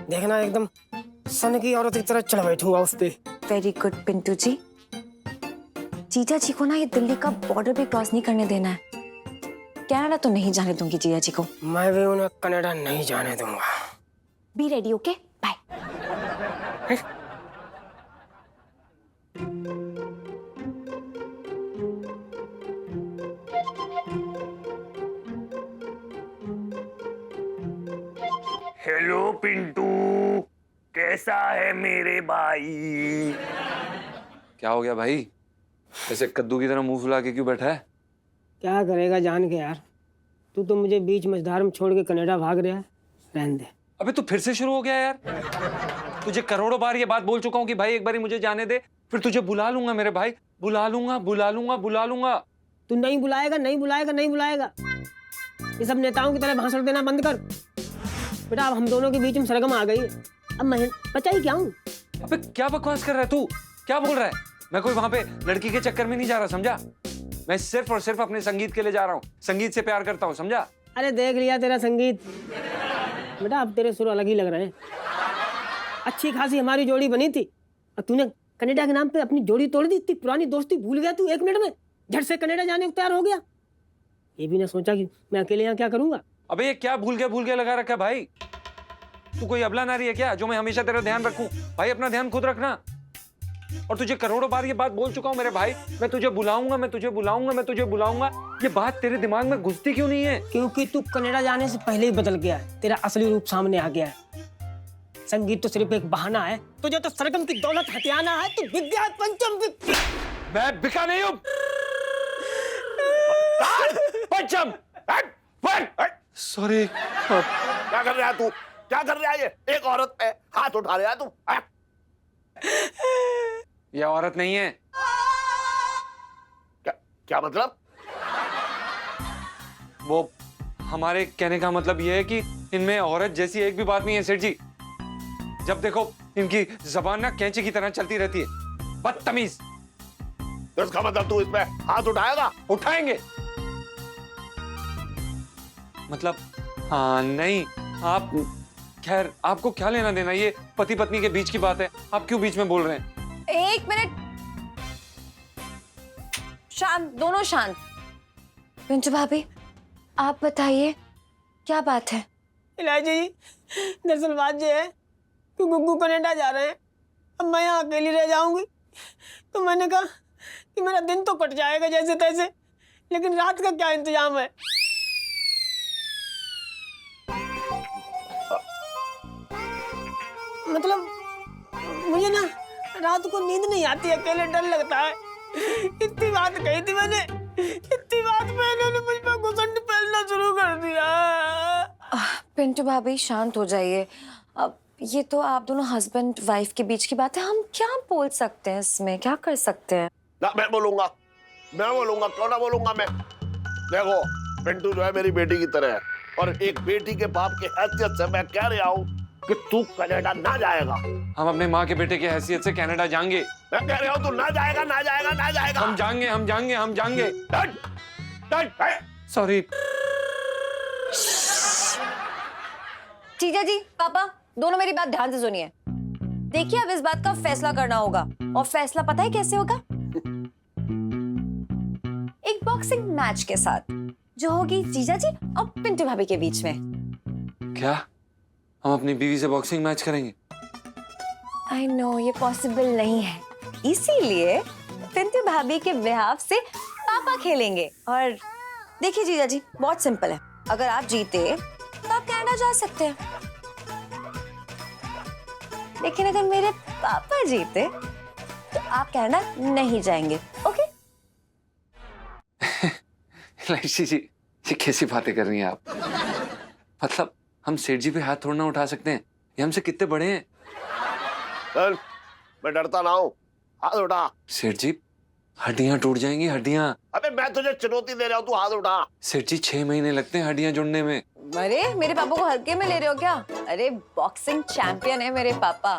देखना एकदम सन की औरत की तरह चढ़ बैठूंगा उस पे। Very good Pintu ji. जीजा जी को ना ये दिल्ली का बॉर्डर भी क्रॉस नहीं करने देना है। कनाडा तो नहीं जाने दूंगी जीजा जी को। मैं भी उन्हें कनाडा नहीं जाने दूंगा। Be ready, okay? Bye. Hello Pintu, कैसा है मेरे भाई? क्या हो गया भाई? ऐसे कद्दू की तरह मुंह फुला के क्यों बैठा है? क्या करेगा जान के यार, तू तो मुझे बीच मझधार में छोड़ के कनाडा भाग रहा है। रहने दे। अबे तू फिर से शुरू हो गया यार। तुझे करोड़ों बार ये बात बोल चुका हूँ कि भाई एक बारी मुझे जाने दे, फिर तुझे बुला लूंगा मेरे भाई, बुला लूंगा बुला लूंगा बुला लूंगा। तू नहीं बुलाएगा नहीं बुलाएगा नहीं बुलाएगा। ये सब नेताओं की तरह भाषण देना बंद कर बेटा। अब हम दोनों के बीच में सरगम आ गई। अब मैं बचा ही क्या हूँ? अबे क्या बकवास कर रहा है तू? क्या बोल रहा है? मैं कोई वहां पे लड़की के चक्कर में नहीं जा रहा, समझा? मैं सिर्फ और सिर्फ अपने संगीत के लिए जा रहा हूँ। संगीत से प्यार करता हूँ, समझा? अरे देख लिया तेरा संगीत बेटा, अब तेरे सुर अलग ही लग रहे हैं। अच्छी खासी हमारी जोड़ी बनी थी और तूने कनाडा के नाम पे अपनी जोड़ी तोड़ दी। इतनी पुरानी दोस्ती भूल गया तू 1 मिनट में, झट से कनाडा जाने को तैयार हो गया। ये भी ना सोचा कि मैं अकेले यहाँ क्या करूंगा। अबे ये क्या भूल गया लगा रखा है भाई? तू कोई अबला नारी है क्या जो मैं हमेशा तेरा ध्यान रखूं? भाई अपना ध्यान खुद रखना। और तुझे करोड़ों बार ये बात बोल चुका हूं मेरे भाई, मैं तुझे बुलाऊंगा मैं तुझे बुलाऊंगा मैं तुझे बुलाऊंगा। ये बात तेरे दिमाग में घुसती क्यों नहीं है? क्योंकि तू कनाडा जाने से पहले ही बदल गया है। तेरा असली रूप सामने आ गया है। संगीत तो सिर्फ एक बहाना है, तुझे तो सरगम की दौलत हथियाना है। तू विद्या पंचम मैं बिका नहीं हूं। पंचम सॉरी। क्या कर रहा है तू? क्या कर रहा है? ये एक औरत पे हाथ उठा रहा है तू? ये औरत नहीं है। क्या मतलब? वो हमारे कहने का मतलब ये है कि इनमें औरत जैसी एक भी बात नहीं है सेठ जी। जब देखो इनकी जबान ना कैंची की तरह चलती रहती है। बदतमीज। तो इसका मतलब तू इस पे हाथ उठाएगा? उठाएंगे मतलब नहीं। आप खैर आपको क्या लेना देना, ये पति पत्नी के बीच की बात है। आप क्यों बीच में बोल रहे हैं? 1 मिनट, शांत, दोनों शांत। पिंटू भाभी आप बताइए क्या बात है? इलायची जी, दरअसल बात ये है कि गुग्गू कनाडा जा रहे हैं। अब मैं यहाँ अकेली रह जाऊंगी, तो मैंने कहा कि मेरा दिन तो कट जाएगा जैसे तैसे, लेकिन रात का क्या इंतजाम है? मतलब मुझे ना रात को नींद नहीं आती, अकेले डर लगता है। इतनी बात कही थी मैंने, इतनी बात पे इन्होंने मुझ पर घुसंड फैलना शुरू कर दिया। पिंटू भाभी शांत हो जाइए। अब ये तो आप दोनों हस्बैंड वाइफ के बीच की बात है, हम क्या बोल सकते हैं इसमें, क्या कर सकते हैं? ना मैं बोलूंगा, क्यों ना बोलूंगा मैं। देखो पिंटू जो है मेरी बेटी की तरह है, और एक बेटी के बाप की हैसियत से मैं कह रहा हूँ कि तू कनाडा ना जाएगा। हम अपने माँ के बेटे की हैसियत से कनाडा जाएंगे। मैं कह रहा हूँ तू ना जाएगा ना जाएगा ना जाएगा। हम जाएंगे। सॉरी। जीजा जी, पापा, दोनों मेरी बात ध्यान से सुनिए। देखिए अब इस बात का फैसला करना होगा, और फैसला पता है कैसे होगा? एक बॉक्सिंग मैच के साथ, जो होगी जीजा जी और पिंटू भाभी के बीच में। क्या हम अपनी बीवी से बॉक्सिंग मैच करेंगे? आई नो ये पॉसिबल नहीं है, इसीलिए पिंटू भाभी के बिहाफ से पापा खेलेंगे। और देखिए जीजा जी, बहुत सिंपल है, अगर आप जीते तो आप कनाडा जा सकते हैं, लेकिन अगर मेरे पापा जीते तो आप कनाडा नहीं जाएंगे। ओके? इलायची जी, ये कैसी बातें कर रही हैं आप? मतलब हम सेठ जी पे हाथ थोड़ा ना उठा सकते हैं, ये हमसे कितने बड़े हैं। चल, मैं डरता ना हूँ, हाथ उठा। सेठ जी, हड्डियां टूट जाएंगी, हड्डियां। अबे मैं तुझे चुनौती दे रहा हूँ, तू हाथ उठा। सेठ जी 6 महीने लगते हैं हड्डियां जुड़ने में। अरे मेरे पापा को हल्के में ले रहे हो क्या? अरे बॉक्सिंग चैंपियन है मेरे पापा।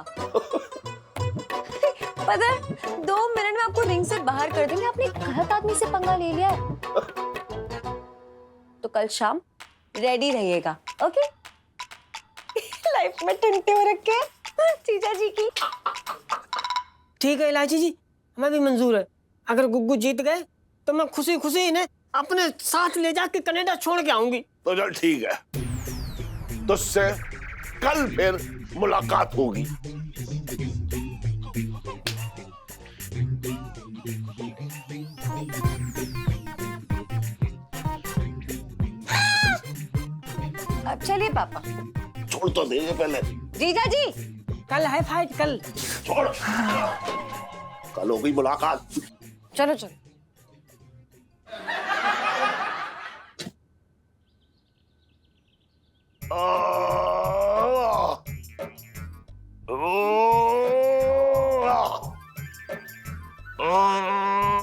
पता है 2 मिनट में आपको रिंग से बाहर कर देंगे, आपने गलत आदमी से पंगा ले लिया है। तो कल शाम रेडी रहिएगा, ओके? लाइफ में टंटे हो रखे हैं जीजा जी की। ठीक है इलायची जी, हमें भी मंजूर है। अगर गुग्गू जीत गए तो मैं खुशी खुशी इन्हें अपने साथ ले जाके कनाडा छोड़ के आऊंगी। तो चल ठीक है, तुझसे कल फिर मुलाकात होगी। अब चलिए पापा। छोड़ तो देंगे पहले। जीजा जी कल है फाइट, कल। छोड़, कल होगी मुलाकात। चलो चलो।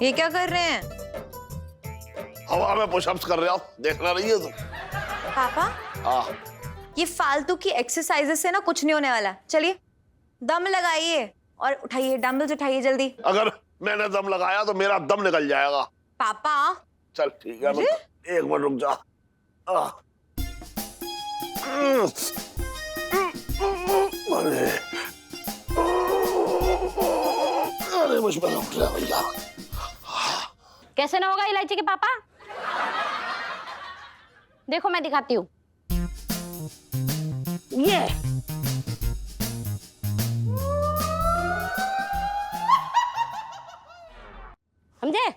ये क्या कर रहे हैं? हवा में पुशअप्स कर रहे हो, देखना नहीं है तू? पापा हाँ, ये फालतू की एक्सरसाइजेस से ना कुछ नहीं होने वाला। चलिए दम लगाइए और उठाइए, डंबल्स उठाइए जल्दी। अगर मैंने दम लगाया तो मेरा दम निकल जाएगा। पापा चल ठीक है, एक मिनट रुक जा। अरे अरे मुझ पर उठ रहा भैया। कैसे ना होगा इलायची के पापा? देखो मैं दिखाती हूँ। ये समझे?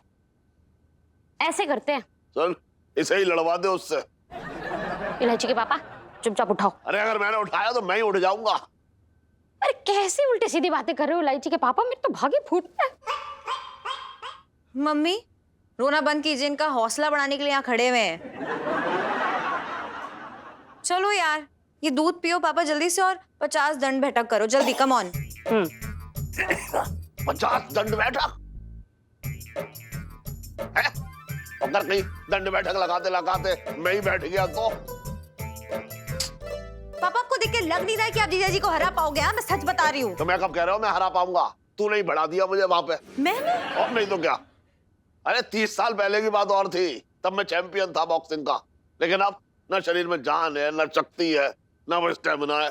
ऐसे करते हैं। चल इसे ही लड़वा दे उससे। इलायची के पापा चुपचाप उठाओ। अरे अगर मैंने उठाया तो मैं ही उठ जाऊंगा। अरे कैसी उल्टी सीधी बातें कर रहे हो इलायची के पापा, मेरे तो भागे फूटता है। मम्मी रोना बंद कीजिए, इनका हौसला बढ़ाने के लिए यहाँ खड़े हुए हैं। चलो यार ये दूध पियो पापा जल्दी से, और 50 दंड बैठक करो जल्दी, कम ऑन। 50 दंड बैठक है? अगर कहीं दंड बैठक लगाते लगाते मैं ही बैठ गया तो? पापा आपको देख के लग नहीं रहा है कि आप जीजा जी को हरा पाओगे? मैं सच बता रही हूँ। तो मैं कब कह रहा हूँ मैं हरा पाऊंगा? तू नहीं बढ़ा दिया मुझे वहां पे। मैंने? और नहीं तो क्या? अरे 30 साल पहले की बात और थी, तब मैं चैंपियन था बॉक्सिंग का, लेकिन अब ना शरीर में जान है, ना शक्ति है, ना वो स्टेमिना है।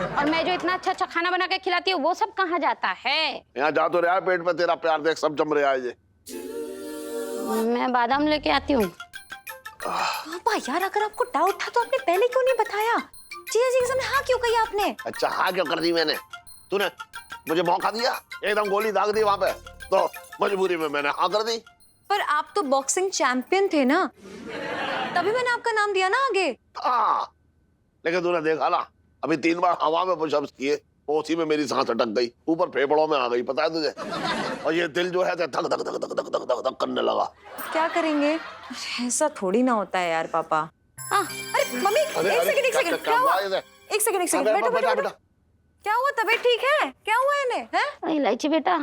और मैं जो इतना अच्छा अच्छा खाना बना के खिलाती हूँ वो सब कहाँ जाता है? यहाँ जा तो रहा है, पेट पे तेरा प्यार देख सब जम रहा है। ये मैं बादाम लेके आती हूँ। पापा यार अगर आपको डाउट था तो आपने पहले क्यों नहीं बताया? जीजा जी के सामने हाँ क्यों कही आपने? अच्छा हाँ क्यों कर दी मैंने? तूने मुझे मौका दिया, एकदम गोली दाग दी वहां पे, तो मजबूरी में मैंने हाँ कर दी। पर आप तो बॉक्सिंग चैंपियन थे ना, तभी मैंने आपका नाम दिया ना आगे। हाँ, लेकिन तूने देखा ना, अभी 3 बार हवा में पुशअप्स किए, उसी में मेरी सांस अटक गई, ऊपर फेफड़ों में आ गई, पता है तुझे? और ये दिल जो है धक धक धक धक धक धक धक धक करने लगा। क्या करेंगे? ऐसा थोड़ी ना होता है यार पापा। अरे मम्मी एक सेकंड क्या हुआ? एक सेकंड बैठो। क्या हुआ? तबीयत ठीक है? क्या हुआ इन्हें? हैं? इलायची बेटा,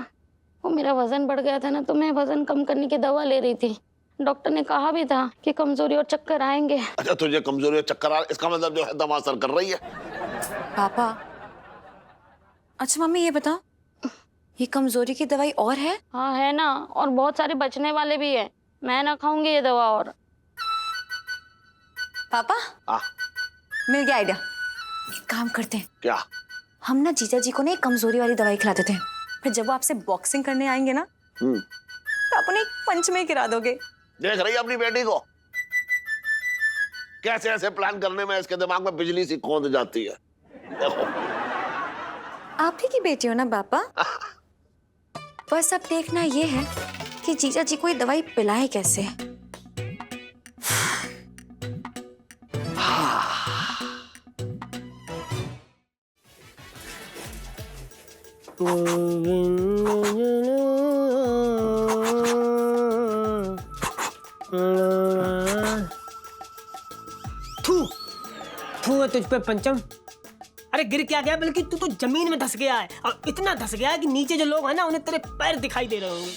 वो मेरा वजन बढ़ गया था ना, तो मैं वजन कम करने की दवा ले रही थी। डॉक्टर ने कहा भी था कि कमजोरी और चक्कर आएंगे। अच्छा तुझे कमजोरी और चक्कर आ, इसका मतलब जो है दवा असर कर रही है। पापा अच्छा मम्मी ये बताओ, ये कमजोरी की दवाई और है? हाँ है ना, और बहुत सारे बचने वाले भी है। मैं ना खाऊंगी ये दवा। और पापा हाँ मिल गया आइडिया, एक काम करते हैं। क्या? हम ना जीजा जी को ना एक कमजोरी वाली दवाई खिलाते थे, फिर जब वो आपसे बॉक्सिंग करने आएंगे ना तो आप उन्हें एक पंच में गिरा दोगे। देख रही है अपनी बेटी को, कैसे ऐसे प्लान करने में इसके दिमाग में बिजली सी कौंध जाती है। देखो आप ही की बेटी हो ना पापा। बस अब देखना ये है कि जीजा जी को ये दवाई पिलाए कैसे। थू थू है तुझ पे पंचम। अरे गिर क्या गया, बल्कि तू तो जमीन में धस गया है, और इतना धस गया है कि नीचे जो लोग हैं ना उन्हें तेरे पैर दिखाई दे रहे होंगे।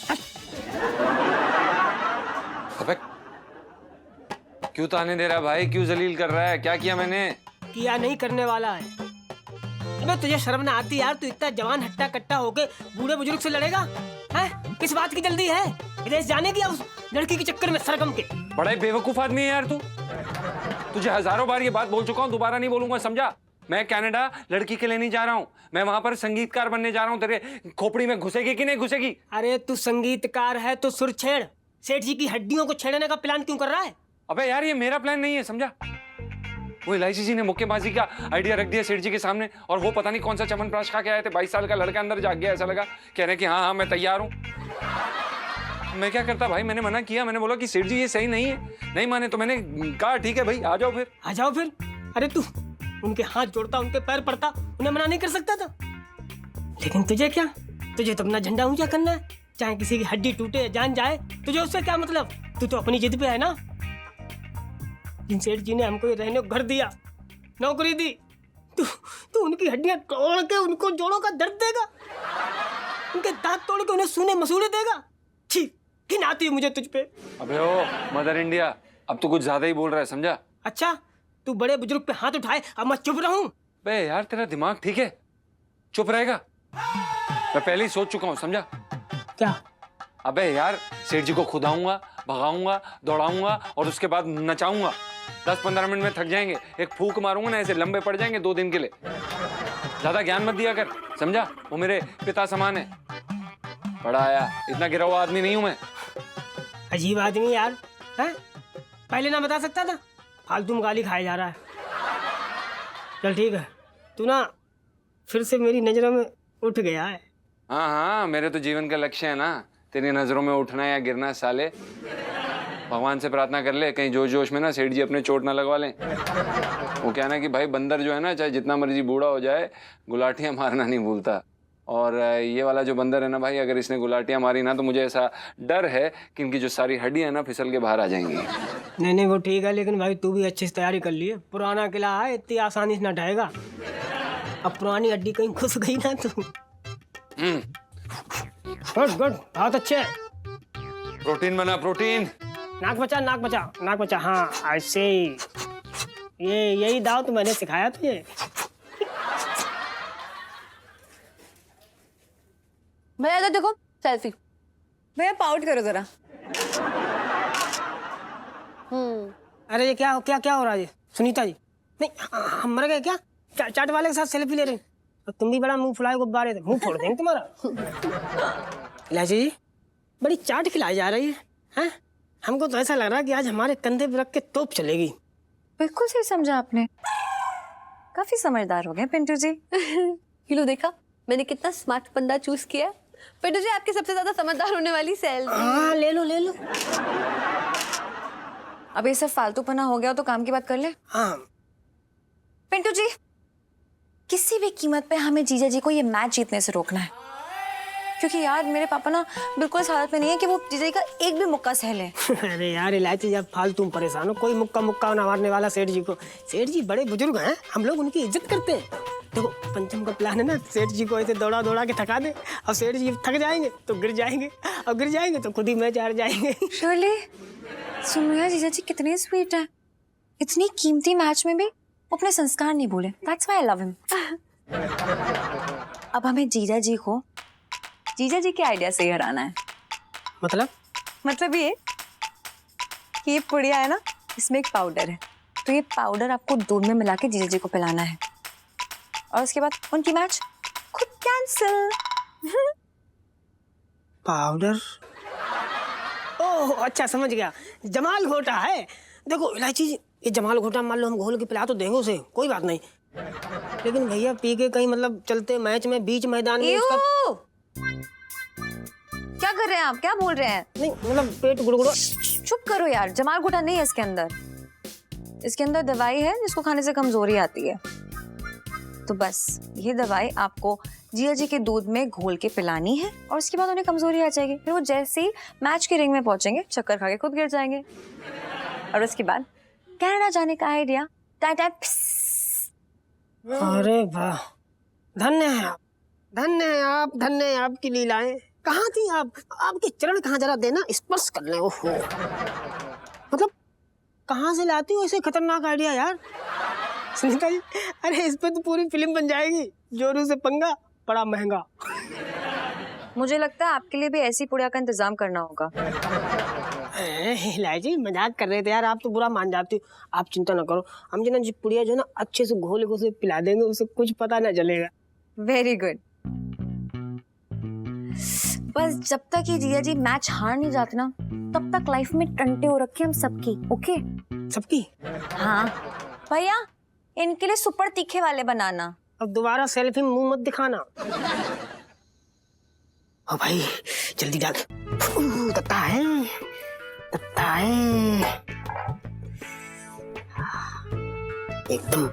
अबे क्यों ताने दे रहा है भाई, क्यों जलील कर रहा है, क्या किया मैंने? किया नहीं, करने वाला है। अबे तुझे शर्म ना आती यार, तू इतना जवान हट्टा कट्टा होके बूढ़े बुजुर्ग से लड़ेगा? हैं? किस बात की जल्दी है? विदेश जाने की या उस लड़की के चक्कर में सरगम के? बड़ा ही बेवकूफ आदमी है यार तू। तुझे हजारों बार ये बात बोल चुका हूँ, दोबारा नहीं बोलूंगा, समझा? मैं कनाडा लड़की के लिए नहीं जा रहा हूँ, मैं वहां पर संगीतकार बनने जा रहा हूँ। तेरे खोपड़ी में घुसेगी कि नहीं घुसेगी? अरे तू संगीतकार है तो सुर छेड़, सेठ जी की हड्डियों को छेड़ने का प्लान क्यों कर रहा है? अबे यार ये मेरा प्लान नहीं है, समझा? वो इलायची जी ने मुक्केबाजी का आइडिया रख दिया सेठ जी के सामने, और वो पता नहीं कौन सा चमनप्राश खा के आए थे। 22 साल का लड़का अंदर जाग गया, ऐसा लगा कह रहे कि हाँ हाँ मैं तैयार हूँ। मैं क्या करता भाई, मैंने मना किया, मैंने बोला कि सेठ जी ये सही नहीं है। नहीं माने तो मैंने कहा ठीक है भाई आ जाओ फिर। आ जाओ फिर? अरे तू उनके हाथ जोड़ता, उनके पैर पड़ता, उन्हें मना नहीं कर सकता था? लेकिन तुझे क्या, तुझे तो अपना झंडा ऊंचा करना है, चाहे किसी की हड्डी टूटे जान जाए, तुझे उससे क्या मतलब? तू तो अपनी जिद पे है ना। जिन सेठ जी ने हमको ये रहने को घर दिया, नौकरी दी, तू उनकी हड्डियां तोड़ के उनको जोड़ों का दर्द देगा, उनके दांत तोड़ के उन्हें सूने मसूड़े देगा? छी, घिन आती है मुझे तुझ पे। अबे ओ मदर इंडिया, अब तो कुछ ज्यादा ही बोल रहा है, समझा? अच्छा तू बड़े बुजुर्ग पे हाथ उठाए, अब मैं चुप रहूं? बे यार तेरा दिमाग ठीक है? चुप रहेगा? मैं पहले ही सोच चुका हूँ, समझा? क्या? अबे यार सेठ जी को खुदाऊंगा, भगाऊंगा, दौड़ाऊंगा और उसके बाद नचाऊंगा। 10-15 मिनट में थक जाएंगे, एक फूंक मारूंगा ना ऐसे लंबे पड़ जाएंगे 2 दिन के लिए। ज्यादा ज्ञान मत दिया कर, समझा? वो मेरे पिता समान है, बड़ा आया, इतना गिरा हुआ आदमी नहीं हूं मैं। अजीब आदमी यार, हैं? पहले ना बता सकता था? फालतू में गाली खाया जा रहा है। चल ठीक है, तू ना फिर से मेरी नजरों में उठ गया है। हाँ हाँ, मेरे तो जीवन का लक्ष्य है ना तेरी नजरों में उठना या गिरना। साले भगवान से प्रार्थना कर ले कहीं जोश जोश में ना सेठ जी अपने चोट ना लगवा लें। वो क्या ना कि भाई बंदर जो है ना चाहे जितना मर्जी बूढ़ा हो जाए गुलाटियां मारना नहीं भूलता। और ये वाला जो बंदर है ना भाई, अगर इसने गुलाटियां मारी ना तो मुझे ऐसा डर है कि इनकी जो सारी हड्डियां ना फिसल के बाहर आ जाएंगी। नहीं वो ठीक है, लेकिन भाई तू भी अच्छे से तैयारी कर लिए। पुराना किला है, इतनी आसानी से ना ढहेगा। अब पुरानी हड्डी कहीं घुस गई ना तो। गुड, बहुत अच्छे। प्रोटीन बना, प्रोटीन। नाक बचा, नाक बचा, नाक बचा। हाँ ऐसे ये यही दाव तो मैंने सिखाया तुझे। भैया इधर देखो, सेल्फी। भैया पाउट करो जरा। अरे ये क्या क्या क्या हो रहा है ये? सुनीता जी, नहीं हम मर गए क्या? चाट वाले के साथ सेल्फी ले रहे हैं और तुम भी बड़ा मुंह फुलाए गुब्बारे थे, मुंह फोड़ देंगे तुम्हारा। इलायची जी बड़ी चाट खिलाई जा रही है, हैं? हमको तो ऐसा लग रहा है कि आज हमारे कंधे पे रख के तोप चलेगी। बिल्कुल सही समझा आपने, काफी समझदार हो गए पिंटू जी। ये लो देखा मैंने कितना स्मार्ट बंदा चूज किया। पिंटू जी आपके सबसे ज्यादा समझदार होने वाली सेल्फी। हाँ ले लो ले लो। अब ये सब फालतूपना हो गया तो काम की बात कर ले। हाँ पिंटू जी, किसी भी कीमत पे हमें जीजा जी को ये मैच जीतने से रोकना है, क्योंकि यार मेरे पापा ना बिल्कुल इस हालत में नहीं है कि वो जीजा जी का एक भी मुक्का सह लें। अरे यार इलायची जब फालतू में परेशान हो, कोई मुक्का मुक्का ना मारने वाला सेठ जी को। सेठ जी बड़े बुजुर्ग हैं, हम लोग उनकी इज्जत करते हैं। देखो पंचम का प्लान है ना, सेठ जी को ऐसे दौड़ा दौड़ा के थका दे, और सेठ जी थक जाएंगे तो गिर जाएंगे, और गिर जाएंगे तो खुद ही मैच हार जाएंगे। शर्ली सुनो यार, जीजा जी कितने स्वीट है, इतनी कीमती मैच में भी अपने संस्कार नहीं भूले। That's why I love him। अब हमें जीजा जी को जीजा जी के आइडिया से ही हराना है। मतलब ये कि ये पुड़िया है ना, इसमें एक पाउडर है, तो ये पाउडर आपको दूध में मिला के जीजा जी को पिलाना है, और उसके बाद उनकी मैच खुद कैंसिल। पाउडर? ओह अच्छा, समझ गया, जमाल घोटा है। देखो इलायची, ये जमाल घोटा मान लो हम घोल के पिला तो देंगे उसे, कोई बात नहीं, लेकिन भैया पी के कहीं मतलब चलते मैच में बीच मैदान में उसका... क्या कर रहे हैं आप, क्या बोल रहे हैं? नहीं मतलब पेट गुड़गुड़ा। चुप करो यार, जमाल घोटा नहीं है इसके अंदर। इसके अंदर दवाई है जिसको खाने से कमजोरी आती है। तो बस ये दवाई आपको जिया जी के दूध में घोल के पिलानी है और उसके बाद उन्हें कमजोरी आ जाएगी। फिर वो जैसे ही मैच के रिंग में पहुंचेंगे चक्कर खा के खुद गिर जाएंगे और उसके बाद कनाडा जाने का आइडिया। टाटा। अरे वाह, धन्य है आप, धन्य है आप, धन्य है आपकी लीलाएं। कहाँ थी आप? आपके चरण कहाँ जरा देना स्पर्श कर ले। ओहो, मतलब कहाँ से लाती हो ऐसे खतरनाक आइडिया यार? सुनीता जी, अरे इस पे तो पूरी फिल्म बन जाएगी। जोरू से पंगा, बड़ा महंगा। मुझे लगता है आपके लिए भी ऐसी पुड़िया का इंतजाम करना होगा। लाई जी मजाक कर रहे थे यार, आप तो बुरा मान जाती हो। आप चिंता ना करो, हम जो ना पुड़िया जो ना अच्छे से घोल के उसे पिला देंगे, उसे कुछ पता ना चलेगा। Very good. बस जब तक ये जिया जी मैच हार नहीं जाते ना, तब तक लाइफ में टंटे हो रखे हम सबकी। ओके? सबकी? हाँ भैया, इनके लिए सुपर तीखे वाले बनाना। अब दोबारा सेल्फी मुंह मत दिखाना। ओ भाई जल्दी डाल। तत्ता है, तत्ता है एकदम।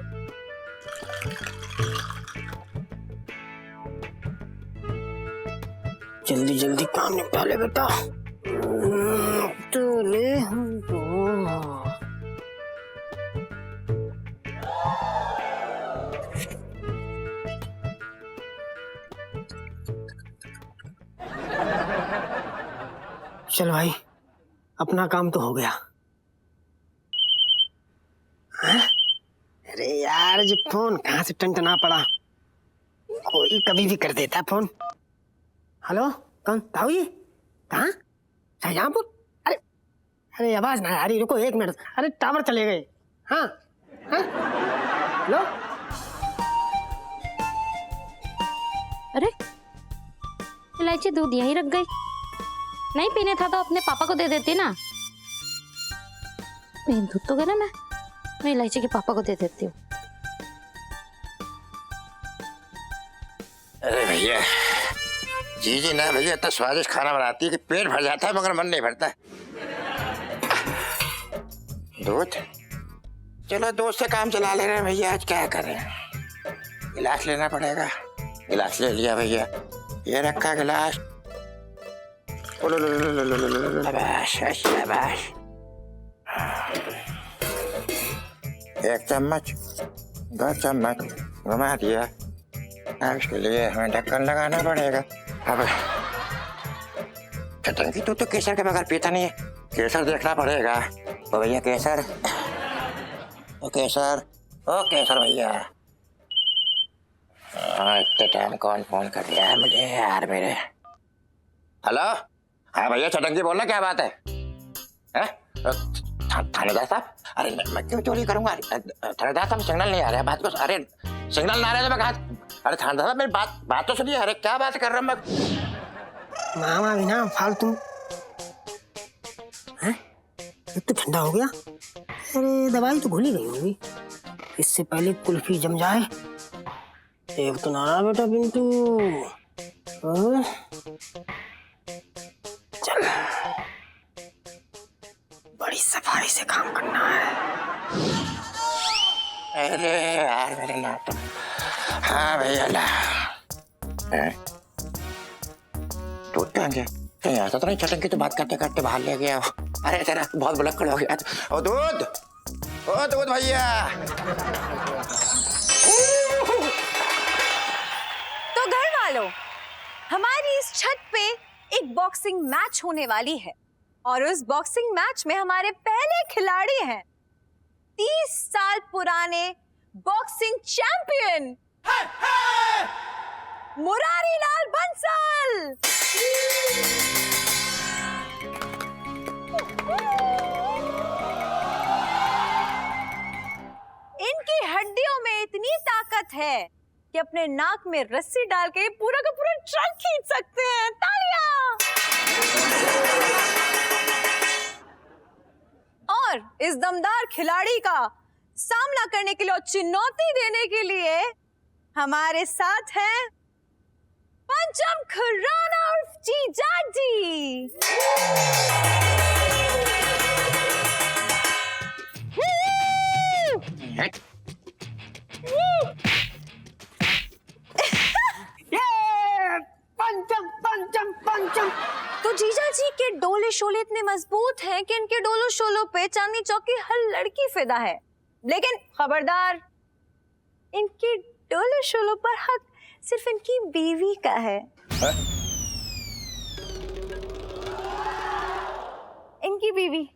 जल्दी जल्दी काम निपटा ले बेटा। तो ले हमको। चल भाई, अपना काम तो हो गया। हाँ? अरे यार, जो फोन कहाँ से टनटना पड़ा, कोई कभी भी कर देता फोन। हेलो, कौन? ताऊ जी? कहाँ? शाहजहांपुर? अरे अरे आवाज ना आ रही, रुको 1 मिनट। अरे टावर चले गए। हाँ हाँ, हेलो। अरे इलायची दूध यहीं रख गई। नहीं पीने था तो अपने पापा को दे देती ना। मेन दूध तो गर्म है, मैं इलायची के पापा को दे देती हूँ। अरे भैया, जी ना भैया, इतना स्वादिष्ट खाना बनाती है कि पेट भर जाता है मगर मन नहीं भरता। दूध? चलो दूध से काम चला ले रहे हैं भैया, आज क्या करें। गिलास लेना पड़ेगा। गिलास ले लिया भैया, ये रखा गिलास। शाबाश शाबाश। 1 चम्मच, 2 चम्मच घुमा दिया। अब इसके लिए हमें ढक्कन लगाना पड़ेगा। अब चटंगी तो केसर के बगैर पीता नहीं है, केसर देखना पड़ेगा। ओ भैया केसर, ओ केसर, ओ केसर भैया। इतने टाइम कौन फोन कर दिया है मुझे यार मेरे? हेलो, हाँ भैया चटंगी बोलना, क्या बात है? थानेदार साहब, अरे मैं क्यों चोरी करूंगा? थानेदार साहब सिग्नल नहीं आ रहा है, बात को। अरे सिग्नल ना आ रहा है तो मैं कहा। अरे थानेदार साहब मेरी बात तो सुनिए। अरे क्या बात कर रहा हूँ मैं? मामा भी ना फालतू। इतना ठंडा हो गया। अरे दवाई तो भूल ही गई होगी, इससे पहले कुल्फी जम जाए। एक तो नारा बेटा पिंटू। चल, बड़ी सफाई से काम करना है। अरे यार मेरे नाम। हाँ भैया ला। टूट टांगे कहीं ऐसा तो नहीं चटंगी तो बात करते करते बाहर ले गया। अरे तेरा बहुत बुलक्कड़ हो गया। ओ दूध, ओ दूध भैया। तो घर वालों, हमारी इस छत पे एक बॉक्सिंग मैच होने वाली है और उस बॉक्सिंग मैच में हमारे पहले खिलाड़ी हैं 30 साल पुराने बॉक्सिंग चैंपियन मुरारी लाल बंसल। इनकी हड्डियों में इतनी ताकत है कि अपने नाक में रस्सी डाल के पूरा का पूरा ट्रक खींच सकते हैं। तालियां! और इस दमदार खिलाड़ी का सामना करने के लिए और चुनौती देने के लिए हमारे साथ हैं पंचम खुराना और जीजा जी। पंचम पंचम पंचम। तो जीजा जी के डोले शोले इतने मजबूत हैं कि इनके डोलो शोलों पे चांदनी चौक की हर लड़की फिदा है। लेकिन खबरदार, इनके डोलो शोलों पर हक सिर्फ इनकी बीवी का है। इनकी बीवी।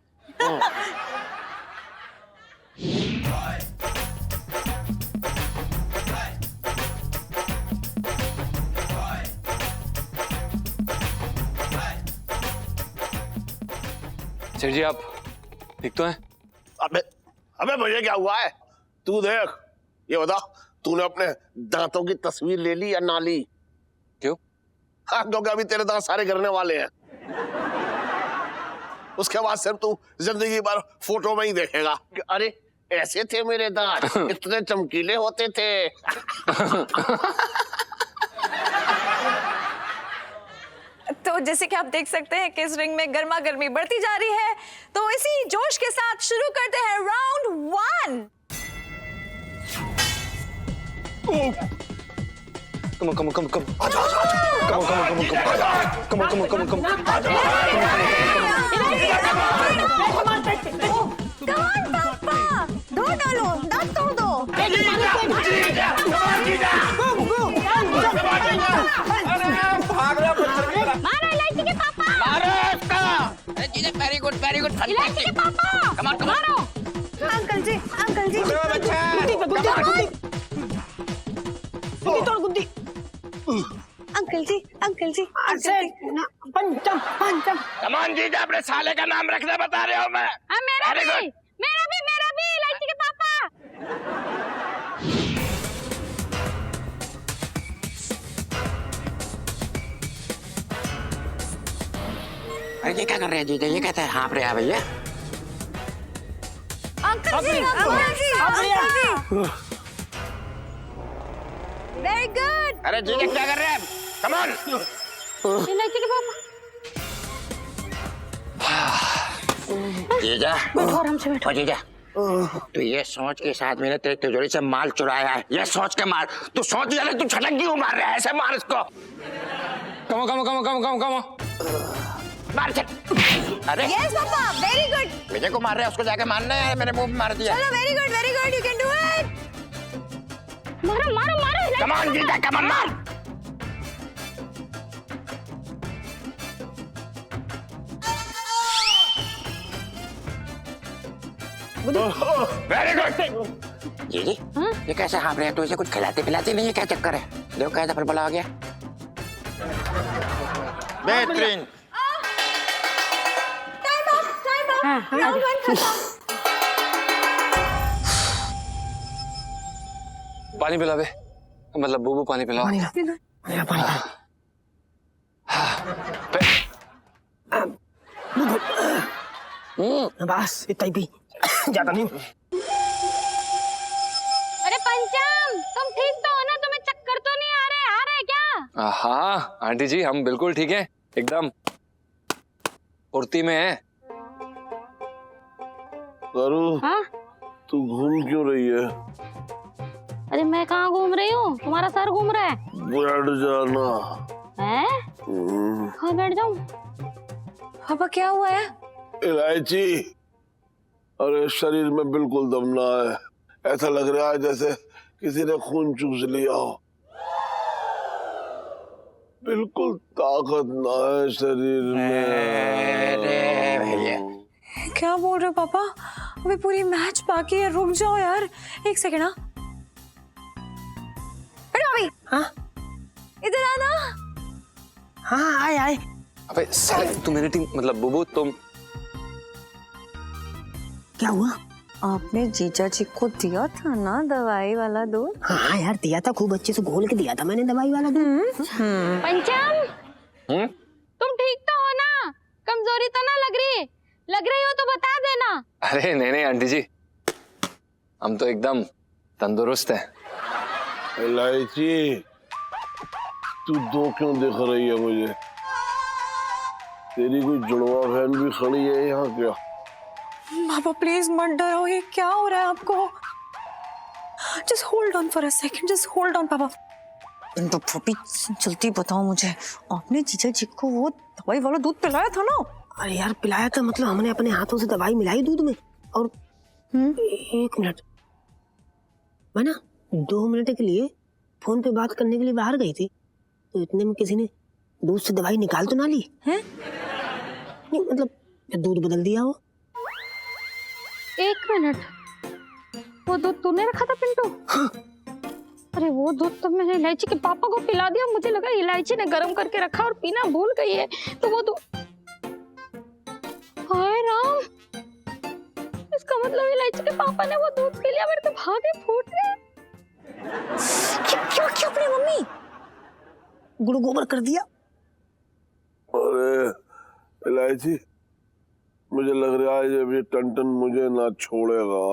सर जी आप ठीक तो हैं? अबे अबे मुझे क्या हुआ है? तू देख, ये बता, तूने अपने दांतों की तस्वीर ले ली या ना ली? क्यों? हाँ, क्योंकि अभी तेरे दांत सारे गिरने वाले हैं। उसके बाद सिर्फ तू जिंदगी भर फोटो में ही देखेगा कि अरे ऐसे थे मेरे दांत, इतने चमकीले होते थे। तो जैसे कि आप देख सकते हैं कि इस रिंग में गर्मा गर्मी बढ़ती जा रही है, तो इसी जोश के साथ शुरू करते हैं round 1। Come on, come on, come on, come on. Come on, come on, come on, come on. Come on, come on, come on, come on. कमान पापा, दो डालो, दांत तोड़ दो। मारो इलायची के पापा। Very good very good. इलायची के पापा। कमान कमान। मारो। अंकल जी, अंकल जी। गुद्दी अंकल जी, अंकल जी। पंचम पंचम। कमान जीजा, अपने साले का नाम रखना बता रहे हो मैं। हाँ, मेरा Very भी, good. मेरा भी इलायची के पापा। अरे ये क्या कर रहे हैं जीजा? ये कहते हैं हाँप रहे हैं भैया। Uncle ji, uncle ji, uncle ji. Very good. अरे जीजा क्या कर रहे हैं? कमान। इलायची के पापा। जीजा, बैठो आराम से बैठो। ओ जीजा, तू ये सोच के साथ मैंने तेरी तिजोरी से माल चुराया है, ये सोच के मार। तू सोच जा, तू छटक क्यों मार रहा है? ऐसे मार इसको। कमो कमो कमो कमो कमो कमो। मार छट। अरे यस पापा, वेरी गुड। विजय को मार रहा है, उसको जाके मारना है। मेरे मुंह में मार दिया। चलो, very good, you can do it. मारो मारो मारो। कमान जीजा, कमान मार। Very good. जी जी, ये कैसे हाँप रहे हैं? तो इसे कुछ खिलाते पिलाते नहीं है? क्या चक्कर है? देखो कैसा फलफला हो गया। बेहतरीन। पानी पिला बे, मतलब बूबू पानी पिलाओ। बस इतना ही पी, ज्यादा नहीं। अरे पंचम, तुम ठीक तो हो ना? तुम्हें चक्कर तो नहीं आ रहे क्या? हाँ आंटी जी, हम बिल्कुल ठीक हैं, एकदम फुर्ती में है। करू, हाँ? तू घूम क्यों रही है? अरे मैं कहाँ घूम रही हूँ? तुम्हारा सर घूम रहा है। बैठ जाना। हैं? हाँ, बैठ जाऊँ। पापा क्या हुआ है? इलायची, अरे शरीर में बिल्कुल दम ना है। ऐसा लग रहा है जैसे किसी ने खून चूस लिया हो। बिल्कुल ताकत ना है शरीर में। अरे भैया, क्या बोल रहे हो पापा? अभी पूरी मैच बाकी है, रुक जाओ यार, एक सेकेंड। हाँ, अभी हाँ इधर आना। हाँ, आए आए। अबे साले, तू मेरी टीम, मतलब बुबू तुम। क्या हुआ? आपने जीजा जी को दिया था ना दवाई वाला दूध? हाँ यार दिया था, खूब अच्छे से घोल के दिया था मैंने दवाई वाला दूध। पंचम, तुम ठीक तो हो ना? कमजोरी तो ना लग रही हो तो बता देना। अरे नहीं नहीं आंटी जी, हम तो एकदम तंदुरुस्त हैं। इलायची, तू दो क्यों दिख रही है मुझे? तेरी कोई जुड़वा बहन भी खड़ी है यहाँ क्या? पापा प्लीज मत डरो, ये क्या हो रहा है आपको? Just hold on for a second, just hold on पापा। तो पपी जल्दी बताओ मुझे, आपने जीजा जी को वो दवाई वाला दूध पिलाया था ना? अरे यार पिलाया था, मतलब हमने अपने हाथों से दवाई मिलाई दूध में। और 1 मिनट, मैं ना 2 मिनट के लिए फोन पे बात करने के लिए बाहर गई थी, तो इतने में किसी ने दूध से दवाई निकाल तो ना ली है? नहीं मतलब दूध बदल दिया हो। 1 मिनट, वो दूध तूने रखा था पिंटू? हाँ। अरे वो दूध तो मैंने इलायची के पापा को पिला दिया, मुझे लगा इलायची ने गर्म करके रखा और पीना भूल गई है, तो वो दूध। हाय राम, इसका मतलब इलायची के पापा ने वो दूध पी लिया, मेरे तो भागे फूट गए। क्यों क्यों अपनी मम्मी गुड़ गोबर कर दिया। अरे इलायची, मुझे लग रहा है जब ये टन मुझे ना छोड़ेगा।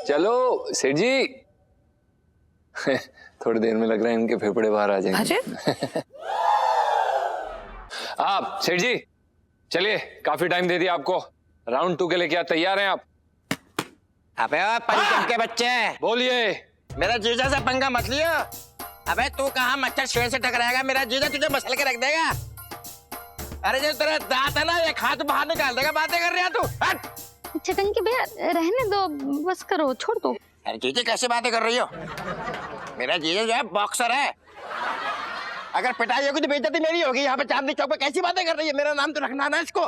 चलो सेठ जी थोड़ी देर में लग रहा है इनके फेफड़े बाहर आ जाएंगे। अरे आप सेठ जी चलिए, काफी टाइम दे दिया आपको, राउंड 2 के लिए क्या तैयार हैं आप? अबे ओ पंचम के बच्चे, बोलिए। मेरा जीजा से पंगा मत लियो। अबे तू कहाँ मच्छर शेर से टकराएगा, मेरा जीजा तुझे मसल के रख देगा। अरे जो तेरा दांत है ना, एक हाथ बाहर निकाल देगा। बातें कर रही है तू, हट। चटंकी भैया रहने दो, बस करो, छोड़ दो। अरे जीजा कैसे बातें कर रही हो? मेरा जीजा जो है बॉक्सर है, अगर पिटाई होगी तो बेइज्जती मेरी होगी। यहाँ पे चांदनी चौक पे कैसी बातें कर रही है? मेरा नाम तो रखना ना इसको।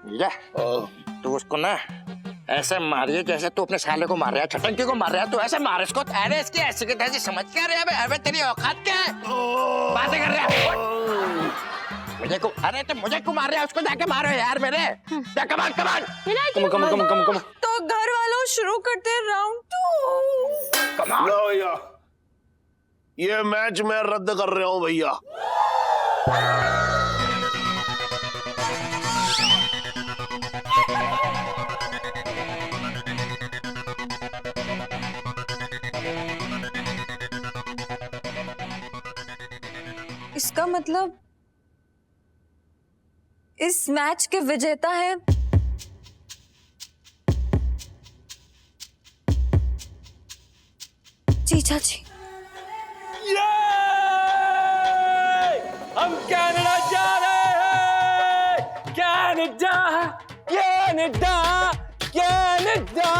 जीजा तू उसको ना ऐसे मारिए जैसे तू अपने साले को मार रहा है, छटंकी को मार रहा है, तू ऐसे मार इसको। अरे इसकी ऐसी की तैसी समझ क्या रहे हैं? अबे तेरी औकात क्या है? बातें कर रहा है मुझे को? अरे तो मुझे को मार रहा है, उसको जाके मारो यार मेरे। कमान कमान तो घर वालों शुरू करते हैं राउंड 2। कमान। लो भैया, ये मैच मैं रद्द कर रहा हूँ भैया। इसका मतलब इस मैच के विजेता है जीजा जी। हम कनाडा जा रहे हैं, कनाडा कनाडा कनाडा।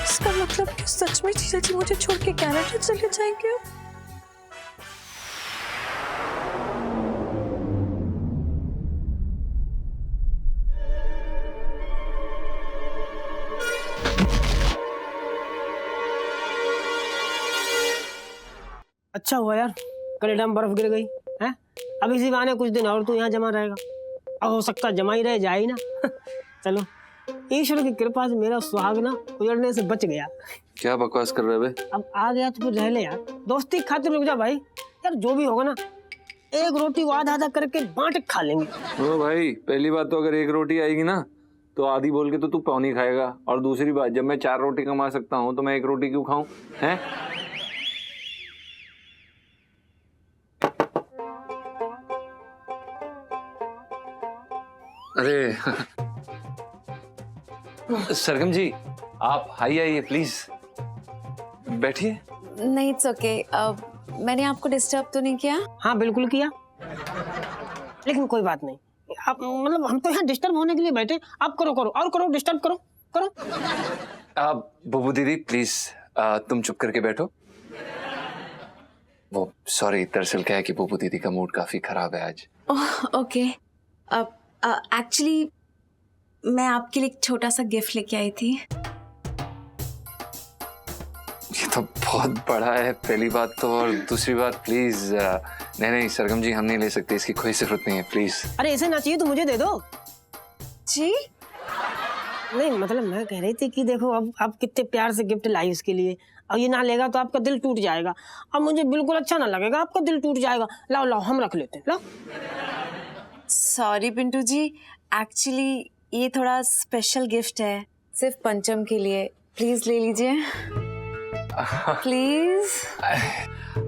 इसका मतलब कि सच में जीजा जी मुझे छोड़ के कनाडा चले जाएंगे? अच्छा हुआ यार कनाडा में बर्फ गिर गई है। अब इसी बहाने कुछ दिन और तो यहाँ जमा रहेगा, अब हो सकता जमा ही रह जाए ना। चलो ईश्वर की कृपा से मेरा सुहाग ना उजड़ने से बच गया। क्या बकवास कर रहे बे? अब आ गया तो फिर रह ले यार, दोस्ती की खातिर रुक जा भाई। यार जो भी होगा ना, एक रोटी को आधा आधा करके बांट खा लेंगे। ओ भाई, पहली बात तो अगर एक रोटी आएगी ना तो आधी बोल के तो तू पौनी खाएगा, और दूसरी बात जब मैं 4 रोटी कमा सकता हूँ तो मैं 1 रोटी क्यों खाऊं? हैं? अरे सरगम जी, आप आइए प्लीज, बैठिए। नहीं इट्स ओके। मैंने आपको डिस्टर्ब तो नहीं किया? हाँ बिल्कुल किया, लेकिन कोई बात नहीं। आप मतलब हम तो यहाँ डिस्टर्ब होने के लिए बैठे, आप करो करो और करो, डिस्टर्ब करो करो। आप बुबू दीदी प्लीज तुम चुप करके बैठो। वो सॉरी, दरअसल क्या है कि बुबू दीदी का मूड काफी खराब है आज। ओके। एक्चुअली मैं आपके लिए एक छोटा सा गिफ्ट लेके आई थी। ये तो बहुत बड़ा है पहली बात तो, और दूसरी बात प्लीज नहीं सरगम जी हम नहीं ले सकते, इसकी कोई जरूरत नहीं है प्लीज। अरे ऐसे ना चाहिए तो मुझे दे दो। जी नहीं मतलब मैं कह रही थी कि देखो अब आप कितने प्यार से गिफ्ट लाई उसके लिए, अब ये ना लेगा तो आपका दिल टूट जाएगा। अब मुझे बिल्कुल अच्छा ना लगेगा, आपका दिल टूट जाएगा। लाओ लाओ हम रख लेते हैं, लाओ। सॉरी पिंटू जी, एक्चुअली ये थोड़ा स्पेशल गिफ्ट है, सिर्फ पंचम के लिए, प्लीज ले लीजिए प्लीज।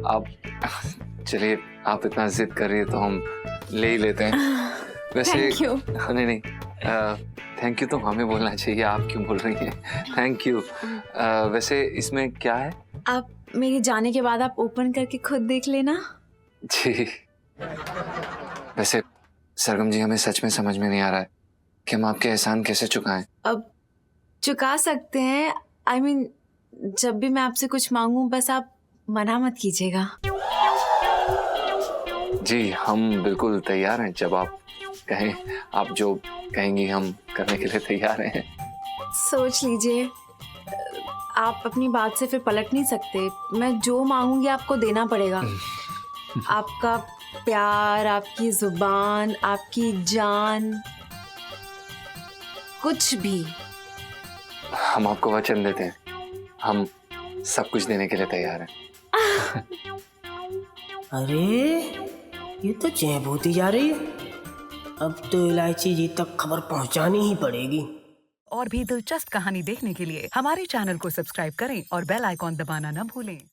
आप चलिए, आप इतना जिद कर रही है तो हम ले ही लेते हैं। वैसे Thank you. नहीं थैंक यू तो हमें बोलना चाहिए, आप क्यों बोल रही हैं थैंक यू। वैसे इसमें क्या है? आप मेरे जाने के बाद आप ओपन करके खुद देख लेना। जी वैसे सरगम जी हमें सच में समझ में नहीं आ रहा है कि हम आपके एहसान कैसे चुकाएं। अब चुका सकते हैं, I mean, जब भी मैं आपसे कुछ मांगूं बस आप मना मत कीजिएगा। जी हम बिल्कुल तैयार हैं, जब आप कहें, आप जो कहेंगी हम करने के लिए तैयार हैं। सोच लीजिए, आप अपनी बात से फिर पलट नहीं सकते, मैं जो मांगूंगी आपको देना पड़ेगा। आपका प्यार, आपकी जुबान, आपकी जान, कुछ भी। हम आपको वचन देते हैं, हम सब कुछ देने के लिए तैयार हैं। अरे ये तो चैप होती जा रही है, अब तो इलायची जी तक खबर पहुंचानी ही पड़ेगी। और भी दिलचस्प कहानी देखने के लिए हमारे चैनल को सब्सक्राइब करें और बेल आइकॉन दबाना न भूलें।